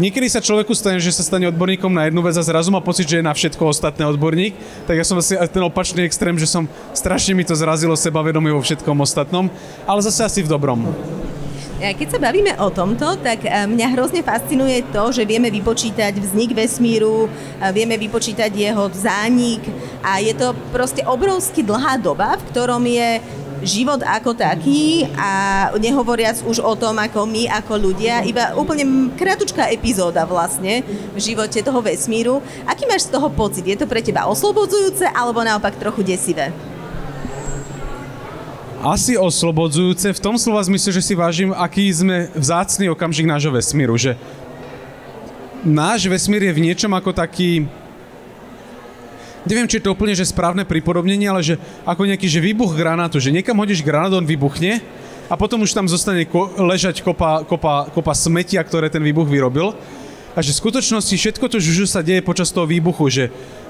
niekedy sa človeku stane, že sa stane odborníkom na jednu vec a zrazu má pocit, že je na všetko ostatné odborník, tak ja som asi ten opačný extrém, že som strašne mi to zrazilo sebavedomie vo všetkom ostatnom, ale zase asi v dobrom. Keď sa bavíme o tomto, tak mňa hrozne fascinuje to, že vieme vypočítať vznik vesmíru, vieme vypočítať jeho zánik a je to proste obrovsky dlhá doba, v ktorom je život ako taký a nehovoriac už o tom, ako my, ako ľudia, iba úplne kratučká epizóda vlastne v živote toho vesmíru. Aký máš z toho pocit? Je to pre teba oslobodzujúce alebo naopak trochu desivé? Asi oslobodzujúce, v tom slova zmysle, že si vážim, aký sme vzácny okamžik nášho vesmíru, že náš vesmír je v niečom ako taký, neviem, či je to úplne že správne pripodobnenie, ale že ako nejaký že výbuch granátu, že niekam hodíš granát, on vybuchne a potom už tam zostane ležať kopa smetia, ktoré ten výbuch vyrobil. A že v skutočnosti všetko to žužu sa deje počas toho výbuchu, že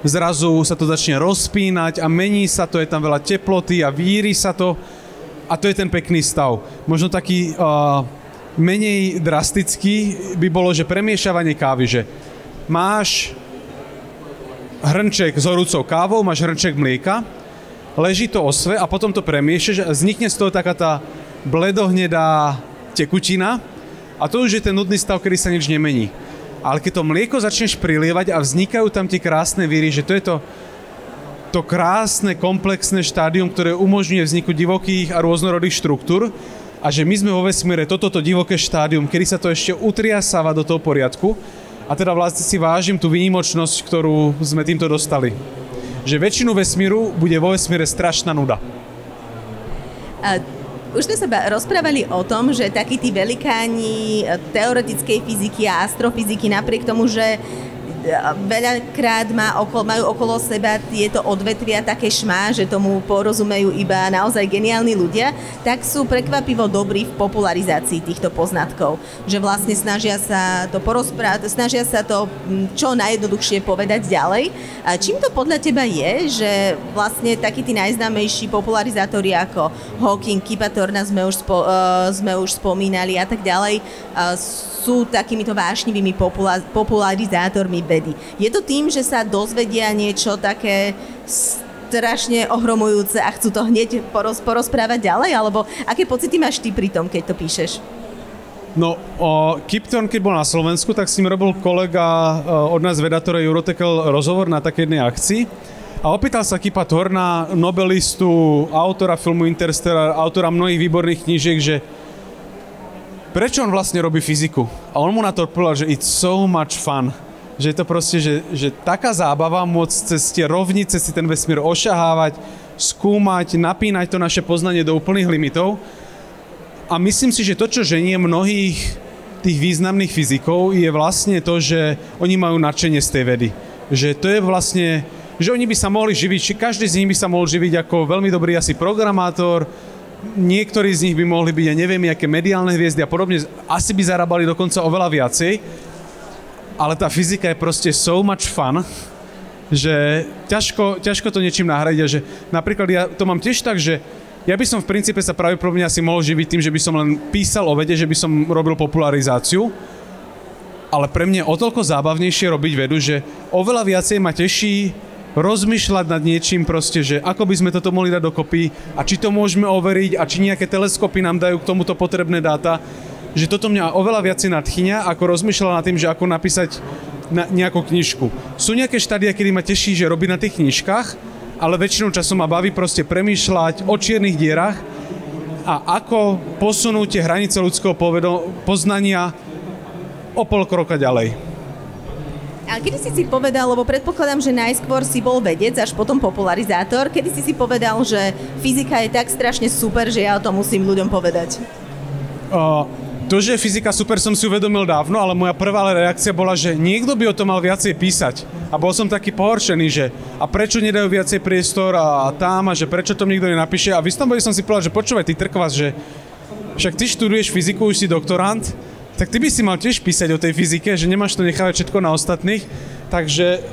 zrazu sa to začne rozpínať a mení sa to, je tam veľa teploty a víri sa to a to je ten pekný stav. Možno taký menej drastický by bolo, že premiešavanie kávy, že máš hrnček s horúcou kávou, máš hrnček mlieka, leží to osve a potom to premiešaš a vznikne z toho taká tá bledohnedá tekutina a to už je ten nudný stav, kedy sa nič nemení. Ale keď to mlieko začneš prilievať a vznikajú tam tie krásne víry, že to je to krásne, komplexné štádium, ktoré umožňuje vzniku divokých a rôznorodých štruktúr a že my sme vo vesmíre toto divoké štádium, kedy sa to ešte utriasáva do toho poriadku a teda vlastne si vážim tú výnimočnosť, ktorú sme týmto dostali. Že väčšinu vesmíru bude vo vesmíre strašná nuda. Už sme sa rozprávali o tom, že takí tí velikáni teoretickej fyziky a astrofyziky, napriek tomu, že veľakrát majú okolo seba tieto odvetvia také šmá, že tomu porozumejú iba naozaj geniálni ľudia, tak sú prekvapivo dobrí v popularizácii týchto poznatkov. Že vlastne snažia sa to porozprávať, snažia sa to čo najjednoduchšie povedať ďalej. A čím to podľa teba je, že vlastne takí tí najznámejší popularizátori ako Hawking, Kip-Thorne sme už spomínali a tak ďalej, sú takýmito vášnivými popularizátormi vedy. Je to tým, že sa dozvedia niečo také strašne ohromujúce a chcú to hneď porozprávať ďalej? Alebo aké pocity máš ty pri tom, keď to píšeš? No, Kip-Thorne, keď bol na Slovensku, tak s ním robil kolega od nás vedatora Eurotekel rozhovor na takej jednej akcii a opýtal sa Kipa-Thorna, nobelistu, autora filmu Interstellar, autora mnohých výborných knížiek, že prečo on vlastne robí fyziku? A on mu na to odpovedal, že it's so much fun. Že je to proste, že taká zábava môcť cez tie rovnice si ten vesmír ošahávať, skúmať, napínať to naše poznanie do úplných limitov. A myslím si, že to, čo ženie mnohých tých významných fyzikov, je vlastne to, že oni majú nadšenie z tej vedy. Že to je vlastne, že oni by sa mohli živiť, či každý z nich by sa mohol živiť ako veľmi dobrý asi programátor, niektorí z nich by mohli byť, ja neviem, aké mediálne hviezdy a podobne, asi by zarábali dokonca oveľa viacej, ale tá fyzika je proste so much fun, že ťažko to niečím nahradiť a že napríklad ja to mám tiež tak, že ja by som v princípe sa pravdepodobne asi mohol živiť tým, že by som len písal o vede, že by som robil popularizáciu, ale pre mňa je o toľko zábavnejšie robiť vedu, že oveľa viacej ma teší rozmýšľať nad niečím proste, že ako by sme toto mohli dať dokopy a či to môžeme overiť a či nejaké teleskopy nám dajú k tomuto potrebné dáta, že toto mňa oveľa viacej nadchýňa, ako rozmýšľať nad tým, že ako napísať nejakú knižku. Sú nejaké štádia, kedy ma teší, že robiť na tých knižkách, ale väčšinou času ma baví proste premýšľať o čiernych dierach a ako posunúť tie hranice ľudského poznania o pol kroka ďalej. A kedy si povedal, lebo predpokladám, že najskôr si bol vedec, až potom popularizátor, kedy si povedal, že fyzika je tak strašne super, že ja o tom musím ľuďom povedať? To, že je fyzika super, som si uvedomil dávno, ale moja prvá reakcia bola, že niekto by o tom mal viacej písať. A bol som taký pohoršený, že a prečo nedajú viacej priestor a tam, a že prečo to nikto nenapíše. A v istom bode som si povedal, že počúvaj, ty trkvas, že však ty študuješ fyziku, už si doktorant, tak ty by si mal tiež písať o tej fyzike, že nemáš to nechávať všetko na ostatných. Takže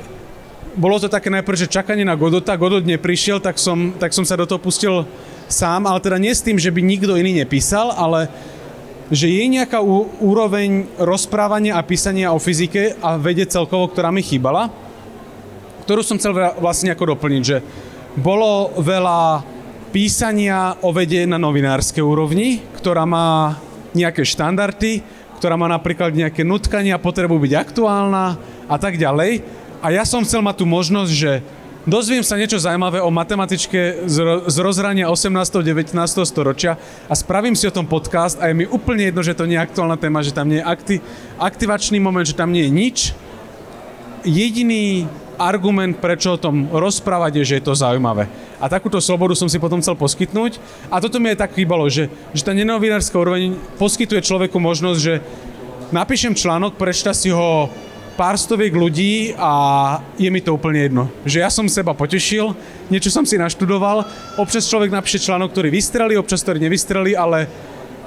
bolo to také najprv, že čakanie na Godota, Godot neprišiel, tak som sa do toho pustil sám, ale teda nie s tým, že by nikto iný nepísal, ale že je nejaká úroveň rozprávania a písania o fyzike a vede celkovo, ktorá mi chýbala, ktorú som chcel vlastne ako doplniť, že bolo veľa písania o vede na novinárskej úrovni, ktorá má nejaké štandardy, ktorá má napríklad nejaké nutkania, potrebu byť aktuálna a tak ďalej. A ja som chcel mať tú možnosť, že dozviem sa niečo zaujímavé o matematičke z rozhrania 18. 19. storočia a spravím si o tom podcast a je mi úplne jedno, že to nie je aktuálna téma, že tam nie je aktivačný moment, že tam nie je nič. Jediný argument, prečo o tom rozprávať, je, že je to zaujímavé. A takúto slobodu som si potom chcel poskytnúť. A toto mi aj tak chýbalo, že tá nenovinárska úroveň poskytuje človeku možnosť, že napíšem článok, prečíta si ho pár stoviek ľudí a je mi to úplne jedno. Že ja som seba potešil, niečo som si naštudoval, občas človek napíše článok, ktorý vystrelí, občas ktorý nevystrelí, ale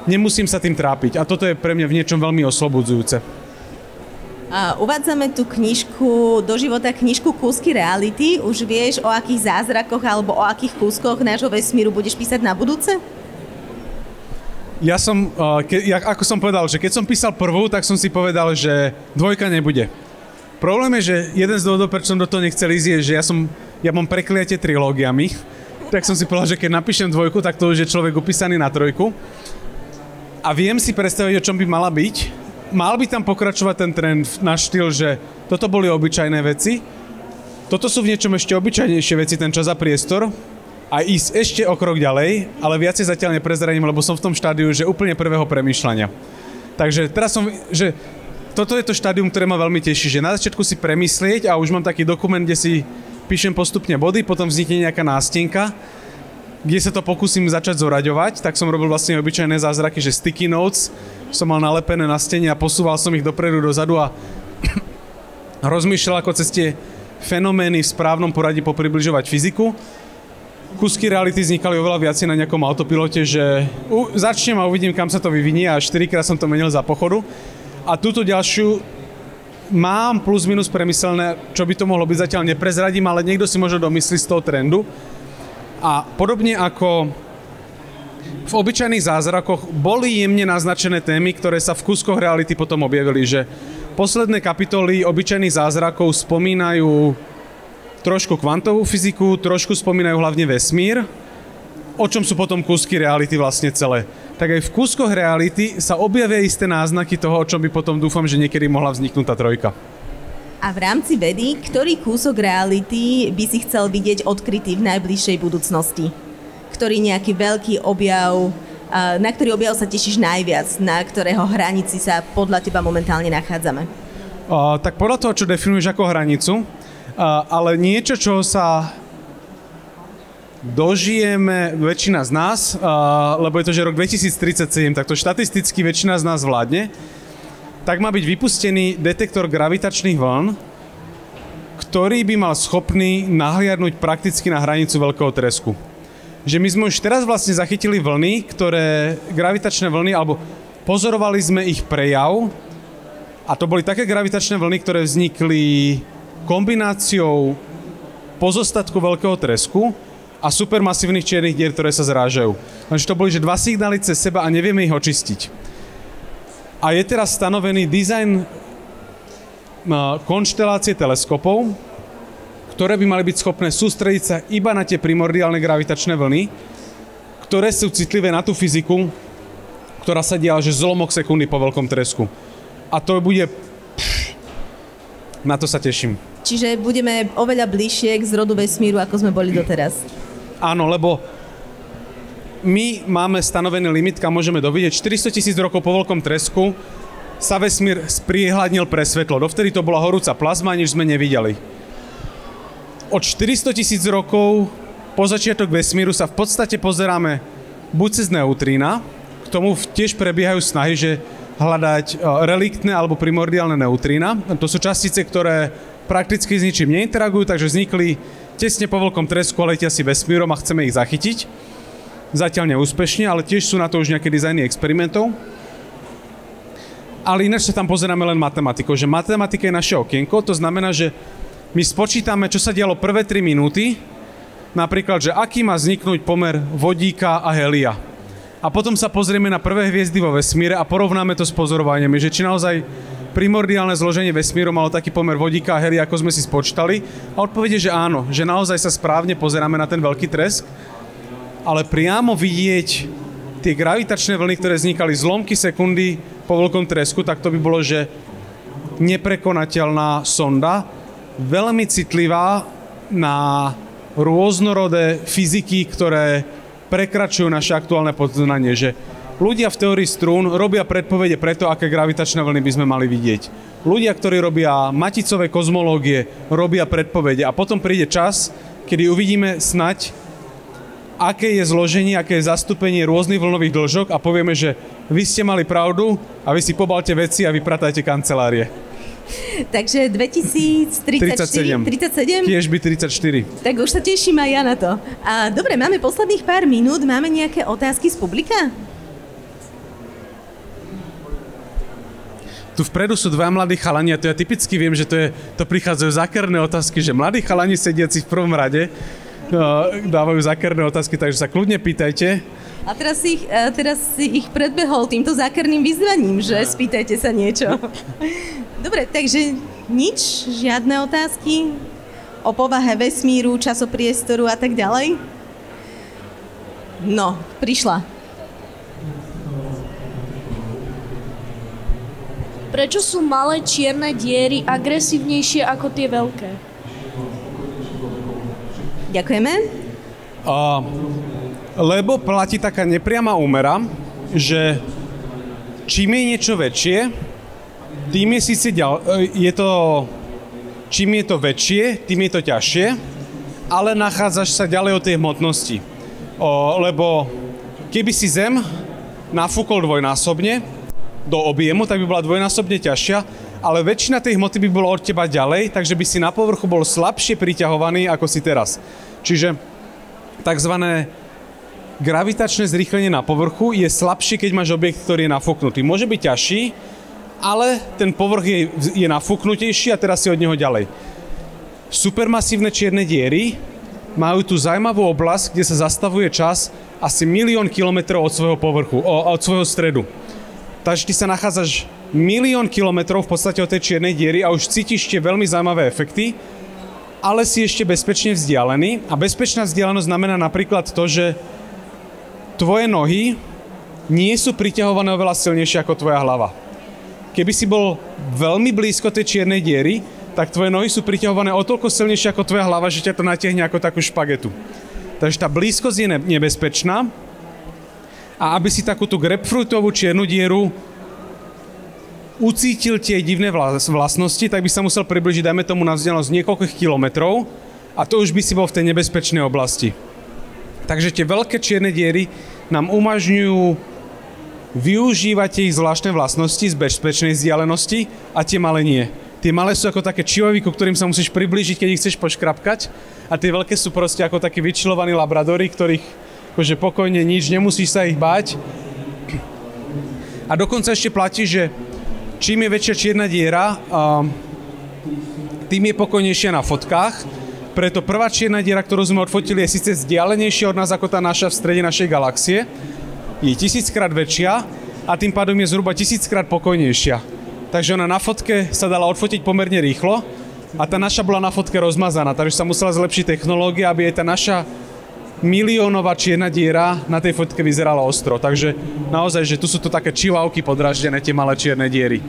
nemusím sa tým trápiť. A toto je pre mňa v niečom veľmi oslobodzujúce. Uvádzame tú knižku do života, knižku Kúsky reality. Už vieš, o akých zázrakoch alebo o akých kúskoch nášho vesmíru budeš písať na budúce? Ja som, ako som povedal, že keď som písal prvú, tak som si povedal, že dvojka nebude. Problém je, že jeden z dôvodov, prečo som do toho nechcel ísť, je, že ja mám prekliatie trilógiami. Tak som si povedal, že keď napíšem dvojku, tak to už je človek upísaný na trojku. A viem si predstaviť, o čom by mala byť. Mal by tam pokračovať ten trend na štýl, že toto boli obyčajné veci, toto sú v niečom ešte obyčajnejšie veci, ten čas a priestor, a ísť ešte o krok ďalej, ale viacej zatiaľ neprezradím, lebo som v tom štádiu, že úplne prvého premýšľania. Takže teraz že toto je to štádium, ktoré ma veľmi teší, že na začiatku si premyslieť a už mám taký dokument, kde si píšem postupne body, potom vznikne nejaká nástenka, kde sa to pokúsim začať zoraďovať, tak som robil vlastne obyčajné zázraky, že sticky notes som mal nalepené na stene a posúval som ich dopredu, dozadu a rozmýšľal, ako cez tie fenomény v správnom poradí popribližovať fyziku. Kúsky reality vznikali oveľa viacej na nejakom autopilote, že začnem a uvidím, kam sa to vyvinie, a 4-krát som to menil za pochodu. A túto ďalšiu mám plus minus premyslené, čo by to mohlo byť, zatiaľ neprezradím, ale niekto si možno domyslí z toho trendu. A podobne ako v obyčajných zázrakoch boli jemne naznačené témy, ktoré sa v kúskoch reality potom objavili, že posledné kapitoly obyčajných zázrakov spomínajú trošku kvantovú fyziku, trošku spomínajú hlavne vesmír, o čom sú potom kúsky reality vlastne celé. Tak aj v kúskoch reality sa objavia isté náznaky toho, o čom by potom dúfam, že niekedy mohla vzniknúť tá trojka. A v rámci vedy, ktorý kúsok reality by si chcel vidieť odkrytý v najbližšej budúcnosti? Ktorý nejaký veľký objav, na ktorý objav sa tešíš najviac, na ktorého hranici sa podľa teba momentálne nachádzame? Tak podľa toho, čo definuješ ako hranicu, ale niečo, čo sa dožijeme väčšina z nás, lebo je to, že rok 2037, tak to štatisticky väčšina z nás vládne, tak má byť vypustený detektor gravitačných vln, ktorý by mal schopný nahliadnúť prakticky na hranicu veľkého tresku. že my sme už teraz vlastne zachytili vlny, gravitačné vlny, alebo pozorovali sme ich prejav, a to boli také gravitačné vlny, ktoré vznikli kombináciou pozostatku veľkého tresku a supermasívnych čiernych dier, ktoré sa zrážajú. Takže to boli, že dva signály cez seba a nevieme ich očistiť. A je teraz stanovený dizajn konštelácie teleskopov, ktoré by mali byť schopné sústrediť sa iba na tie primordiálne gravitačné vlny, ktoré sú citlivé na tú fyziku, ktorá sa diala, že zlomok sekundy po veľkom tresku. A to bude... Na to sa teším. Čiže budeme oveľa bližšie k zrodu vesmíru, ako sme boli doteraz. Áno, lebo my máme stanovený limit, kam môžeme dovidieť. 400 000 rokov po veľkom tresku sa vesmír spriehľadnil pre svetlo. Dovtedy to bola horúca plazma, nič sme nevideli. Od 400 000 rokov po začiatok vesmíru sa v podstate pozeráme buď cez neutrína, k tomu tiež prebiehajú snahy, že hľadať reliktné alebo primordiálne neutrína. To sú častice, ktoré prakticky s ničím neinteragujú, takže vznikli tesne po veľkom tresku a letia si vesmírom a chceme ich zachytiť. Zatiaľ neúspešne, ale tiež sú na to už nejaké dizajny experimentov. Ale ináč sa tam pozeráme len matematikou, že matematika je naše okienko, to znamená, že my spočítame, čo sa dialo prvé 3 minúty, napríklad, že aký má vzniknúť pomer vodíka a helia. A potom sa pozrieme na prvé hviezdy vo vesmíre a porovnáme to s pozorovaniami, že či naozaj primordiálne zloženie vesmíru malo taký pomer vodíka a helia, ako sme si spočítali. A odpovede, že áno, že naozaj sa správne pozeráme na ten veľký tresk, ale priamo vidieť tie gravitačné vlny, ktoré vznikali zlomky sekundy po veľkom tresku, tak to by bolo, že neprekonateľná sonda, veľmi citlivá na rôznorodé fyziky, ktoré prekračujú naše aktuálne poznanie, že ľudia v teórii strún robia predpovede preto, aké gravitačné vlny by sme mali vidieť. Ľudia, ktorí robia maticové kozmológie, robia predpovede a potom príde čas, kedy uvidíme snať, aké je zloženie, aké je zastúpenie rôznych vlnových dĺžok a povieme, že vy ste mali pravdu a vy si pobalte veci a vypratajte kancelárie. Takže 2037? Tiež by 34. Tak už sa teším aj ja na to. A dobre, máme posledných pár minút. Máme nejaké otázky z publika? Tu vpredu sú dva mladí chalani a to ja typicky viem, že to prichádzajú zákerné otázky, že mladí chalani sediaci v prvom rade dávajú zákerné otázky, takže sa kľudne pýtajte. A teraz si ich predbehol týmto zákerným vyzvaním, že spýtajte sa niečo. Dobre, takže nič, žiadne otázky o povahe vesmíru, časopriestoru a tak ďalej? No, prišla. Prečo sú malé čierne diery agresívnejšie ako tie veľké? Ďakujeme. Lebo platí taká nepriama úmera, že čím je niečo väčšie, tým je síce čím je to väčšie, tým je to ťažšie, ale nachádzaš sa ďalej od tej hmotnosti. Lebo keby si Zem nafúkol dvojnásobne do objemu, tak by bola dvojnásobne ťažšia, ale väčšina tej hmoty by bola od teba ďalej, takže by si na povrchu bol slabšie priťahovaný, ako si teraz. Čiže takzvané gravitačné zrýchlenie na povrchu je slabšie, keď máš objekt, ktorý je nafúknutý. Môže byť ťažší, ale ten povrch je nafúknutejší a teraz si od neho ďalej. Supermasívne čierne diery majú tú zaujímavú oblasť, kde sa zastavuje čas asi 1 000 000 kilometrov od svojho povrchu, od svojho stredu. Takže ty sa nachádzaš 1 000 000 kilometrov v podstate od tej čiernej diery a už cítiš tie veľmi zaujímavé efekty, ale si ešte bezpečne vzdialený. A bezpečná vzdialenosť znamená napríklad to, že tvoje nohy nie sú priťahované oveľa silnejšie ako tvoja hlava. Keby si bol veľmi blízko tej čiernej diery, tak tvoje nohy sú priťahované o toľko silnejšie ako tvoja hlava, že ťa to natiahne ako takú špagetu. Takže tá blízkosť je nebezpečná. A aby si takú tú grapefruitovú čiernu dieru ucítil tie divné vlastnosti, tak by sa musel približiť, dajme tomu, na vzdialenosť niekoľkých kilometrov a to už by si bol v tej nebezpečnej oblasti. Takže tie veľké čierne diery nám umožňujú využívať ich zvláštne vlastnosti z bezpečnej vzdialenosti a tie malé nie. Tie malé sú ako také čivovy, ku ktorým sa musíš priblížiť, keď ich chceš poškrapkať a tie veľké sú proste ako takí vyčilovaní labradory, ktorých akože pokojne nič, nemusíš sa ich báť. A dokonca ešte platí, že čím je väčšia čierna diera, tým je pokojnejšia na fotkách. Preto prvá čierna diera, ktorú sme odfotili, je síce vzdialenejšia od nás ako tá naša v strede našej galaxie. Je 1000-krát väčšia a tým pádom je zhruba 1000-krát pokojnejšia. Takže ona na fotke sa dala odfotiť pomerne rýchlo a tá naša bola na fotke rozmazaná, takže sa musela zlepšiť technológia, aby aj tá naša miliónová čierna diera na tej fotke vyzerala ostro. Takže naozaj, že tu sú to také čivavky podráždené, tie malé čierne diery.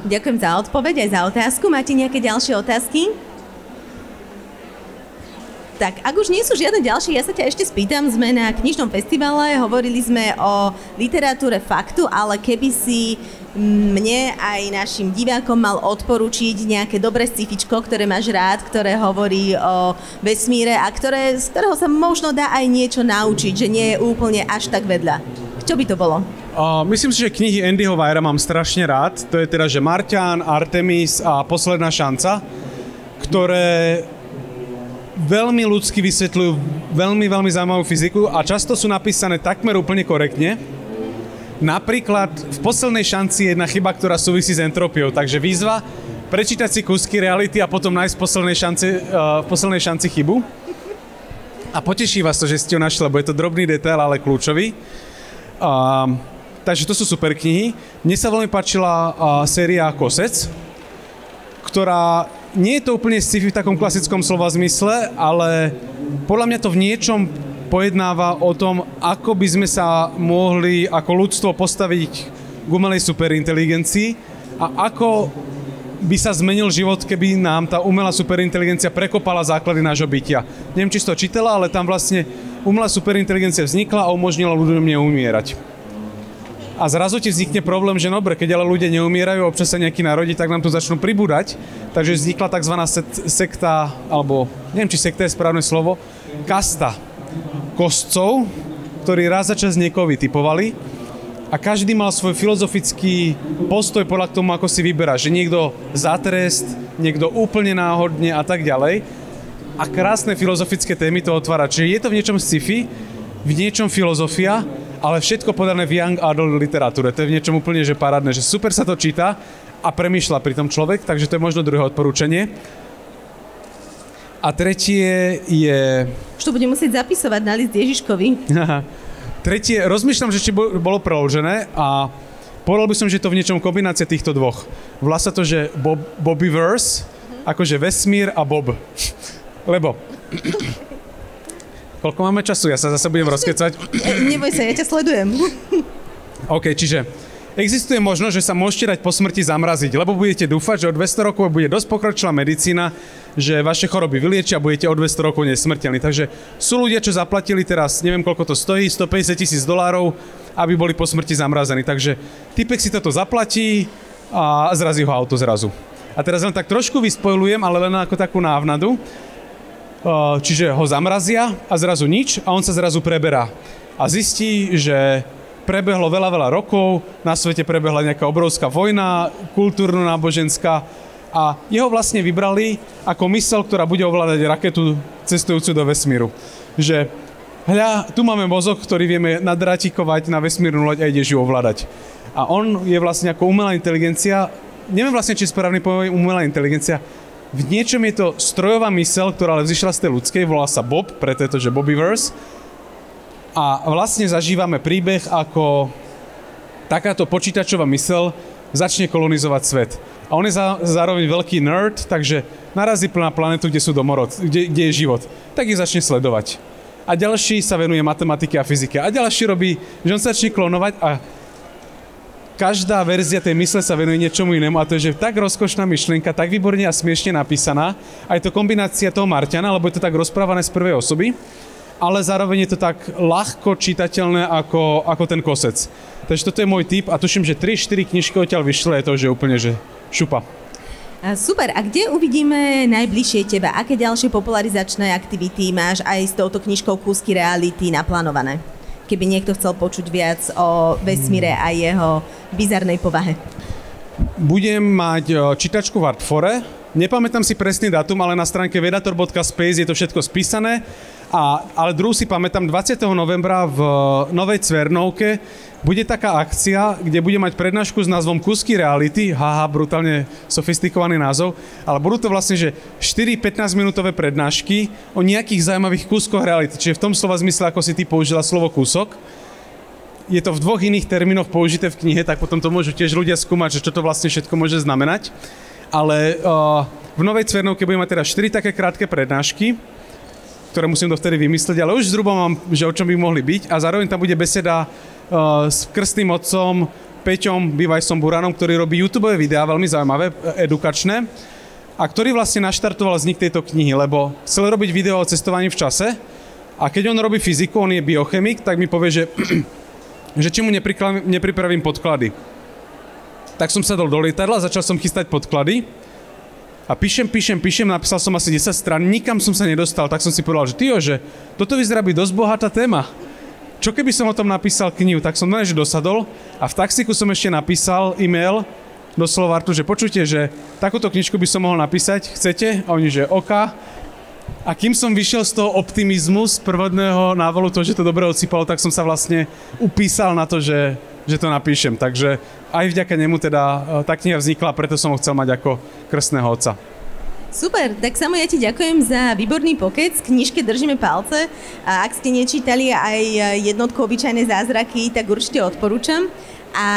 Ďakujem za odpoveď aj za otázku. Máte nejaké ďalšie otázky? Tak, ak už nie sú žiadne ďalšie, ja sa ťa ešte spýtam, sme na knižnom festivale, hovorili sme o literatúre faktu, ale keby si mne aj našim divákom mal odporučiť nejaké dobré sci-fičko, ktoré máš rád, ktoré hovorí o vesmíre a z ktorého sa možno dá aj niečo naučiť, že nie je úplne až tak vedľa. Čo by to bolo? Myslím si, že knihy Andyho Weira mám strašne rád. To je teda, že Marťan, Artemis a Posledná šanca, ktoré veľmi ľudsky vysvetľujú veľmi zaujímavú fyziku a často sú napísané takmer úplne korektne. Napríklad v Poslednej šanci je jedna chyba, ktorá súvisí s entropiou, takže výzva prečítať si kúsky reality a potom nájsť v Poslednej šanci chybu. A poteší vás to, že ste ju našli, lebo je to drobný detail, ale kľúčový. Takže to sú super knihy. Mne sa veľmi páčila séria Kosec, ktorá nie je to úplne sci-fi v takom klasickom slova zmysle, ale podľa mňa to v niečom pojednáva o tom, ako by sme sa mohli ako ľudstvo postaviť k umelej superinteligencii a ako by sa zmenil život, keby nám tá umelá superinteligencia prekopala základy nášho bytia. Neviem, či si to čítala, ale tam vlastne umelá superinteligencia vznikla a umožnila ľuďom neumierať. A zrazu ti vznikne problém, že dobre, keď ale ľudia neumierajú, občas sa nejaký narodí, tak nám tu začnú pribúdať. Takže vznikla tzv. Sekta, alebo neviem, či sekta je správne slovo, kasta kostcov, ktorí raz za čas niekoho vytipovali a každý mal svoj filozofický postoj podľa tomu, ako si vyberá, že niekto za trest, niekto úplne náhodne a tak ďalej. A krásne filozofické témy to otvára. Čiže je to v niečom sci-fi, v niečom filozofia, ale všetko podané v young adult literatúre. To je v niečom úplne že parádne, že super sa to číta a premýšľa pri tom človek, takže to je možno druhé odporúčanie. A tretie je... Už to budem musieť zapisovať na list Ježiškovi. Tretie, rozmýšľam, že či bolo preložené a povedal by som, že to v niečom kombinácia týchto dvoch. Volá sa to, že Bobbyverse, akože vesmír a Bob. Lebo... Koľko máme času? Ja sa zase budem rozkecať. Neboj sa, ja ťa sledujem. OK, čiže existuje možnosť, že sa môžete dať po smrti zamraziť, lebo budete dúfať, že o 200 rokov bude dosť pokročilá medicína, že vaše choroby vyliečia a budete o 200 rokov nesmrteľní. Takže sú ľudia, čo zaplatili teraz, neviem koľko to stojí, $150,000, aby boli po smrti zamrazení. Takže typek si toto zaplatí a zrazí ho auto zrazu. A teraz len tak trošku vyspojlujem, ale len ako takú návnadu. Čiže ho zamrazia a zrazu nič a on sa zrazu preberá. A zistí, že prebehlo veľa rokov, na svete prebehla nejaká obrovská vojna, kultúrno-náboženská a jeho vlastne vybrali ako myseľ, ktorá bude ovládať raketu cestujúcu do vesmíru. Že hľa, tu máme mozog, ktorý vieme nadrátikovať na vesmírnu loď a ideš ju ovládať. A on je vlastne ako umelá inteligencia, neviem vlastne, či je správny pojem umelá inteligencia, v niečom je to strojová myseľ, ktorá ale vzýšla z tej ľudskej, volá sa Bob, preto je to, že Bobbyverse. A vlastne zažívame príbeh, ako takáto počítačová myseľ začne kolonizovať svet. A on je zároveň veľký nerd, takže narazí na planetu, kde sú domorodci, kde je život. Tak ich začne sledovať. A ďalší sa venuje matematike a fyzike. A ďalší robí, že on sa začne klonovať a každá verzia tej mysle sa venuje niečomu inému a to je, že tak rozkošná myšlienka, tak výborne a smiešne napísaná. A je to kombinácia toho Marťana, lebo je to tak rozprávané z prvej osoby, ale zároveň je to tak ľahko čitateľné ako ten Kosec. Takže toto je môj tip a tuším, že 3-4 knižky odtiaľ vyšle, je to, že úplne, že šupa. Super, a kde uvidíme najbližšie teba? Aké ďalšie popularizačné aktivity máš aj s touto knižkou Kúsky reality naplánované? Keby niekto chcel počuť viac o vesmíre a jeho bizarnej povahe. Budem mať čítačku v Artfore, Nepamätám si presný dátum, ale na stránke vedator.space je to všetko spísané. Ale druhú si pamätám, 20. novembra v Novej Cvernovke bude taká akcia, kde bude mať prednášku s názvom Kúsky reality. Haha, brutálne sofistikovaný názov. Ale budú to vlastne, že 4 15-minútové prednášky o nejakých zaujímavých kúskoch reality. Čiže v tom slova zmysle, ako si ty použila slovo kúsok. Je to v 2 iných termínoch použité v knihe, tak potom to môžu tiež ľudia skúmať, že čo to vlastne všetko môže znamenať. Ale v Novej Cvernovke budem mať teda 4 také krátke prednášky, ktoré musím dovtedy vymyslieť, ale už zhruba mám, že o čom by mohli byť. A zároveň tam bude beseda s krstným otcom Peťom Bivajsom Buranom, ktorý robí YouTubeové videá, veľmi zaujímavé, edukačné, a ktorý vlastne naštartoval vznik tejto knihy, lebo chcel robiť video o cestovaní v čase a keď on robí fyziku, on je biochemik, tak mi povie, že či mu nepripravím podklady. Tak som sadol do lietadla, začal som chystať podklady a píšem, napísal som asi 10 strán, nikam som sa nedostal, tak som si povedal, že toto vyzerá byť dosť bohatá téma. Čo keby som o tom napísal knihu, tak som že dosadol a v taxiku som ešte napísal e-mail do Slovartu, že počujte, že takúto knižku by som mohol napísať, chcete? A oni, že OK. A kým som vyšiel z toho optimizmu, z prvotného návalu toho, že to dobre odsýpalo, tak som sa vlastne upísal na to, že to napíšem. Takže aj vďaka nemu teda tá kniha vznikla, preto som ho chcel mať ako krstného otca. Super, tak Samo, ja ti ďakujem za výborný pokec, knižke držíme palce a ak ste nečítali aj jednotku Obyčajné zázraky, tak určite odporúčam. A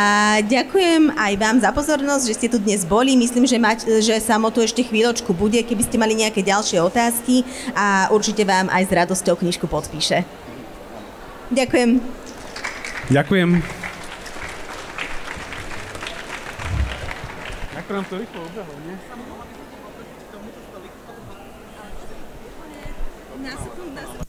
ďakujem aj vám za pozornosť, že ste tu dnes boli. Myslím, že Samo tu ešte chvíľočku bude, keby ste mali nejaké ďalšie otázky a určite vám aj s radosťou knižku podpíše. Ďakujem. Ďakujem. Ako nám to rýchlo obehlo, nie? Na sekundu.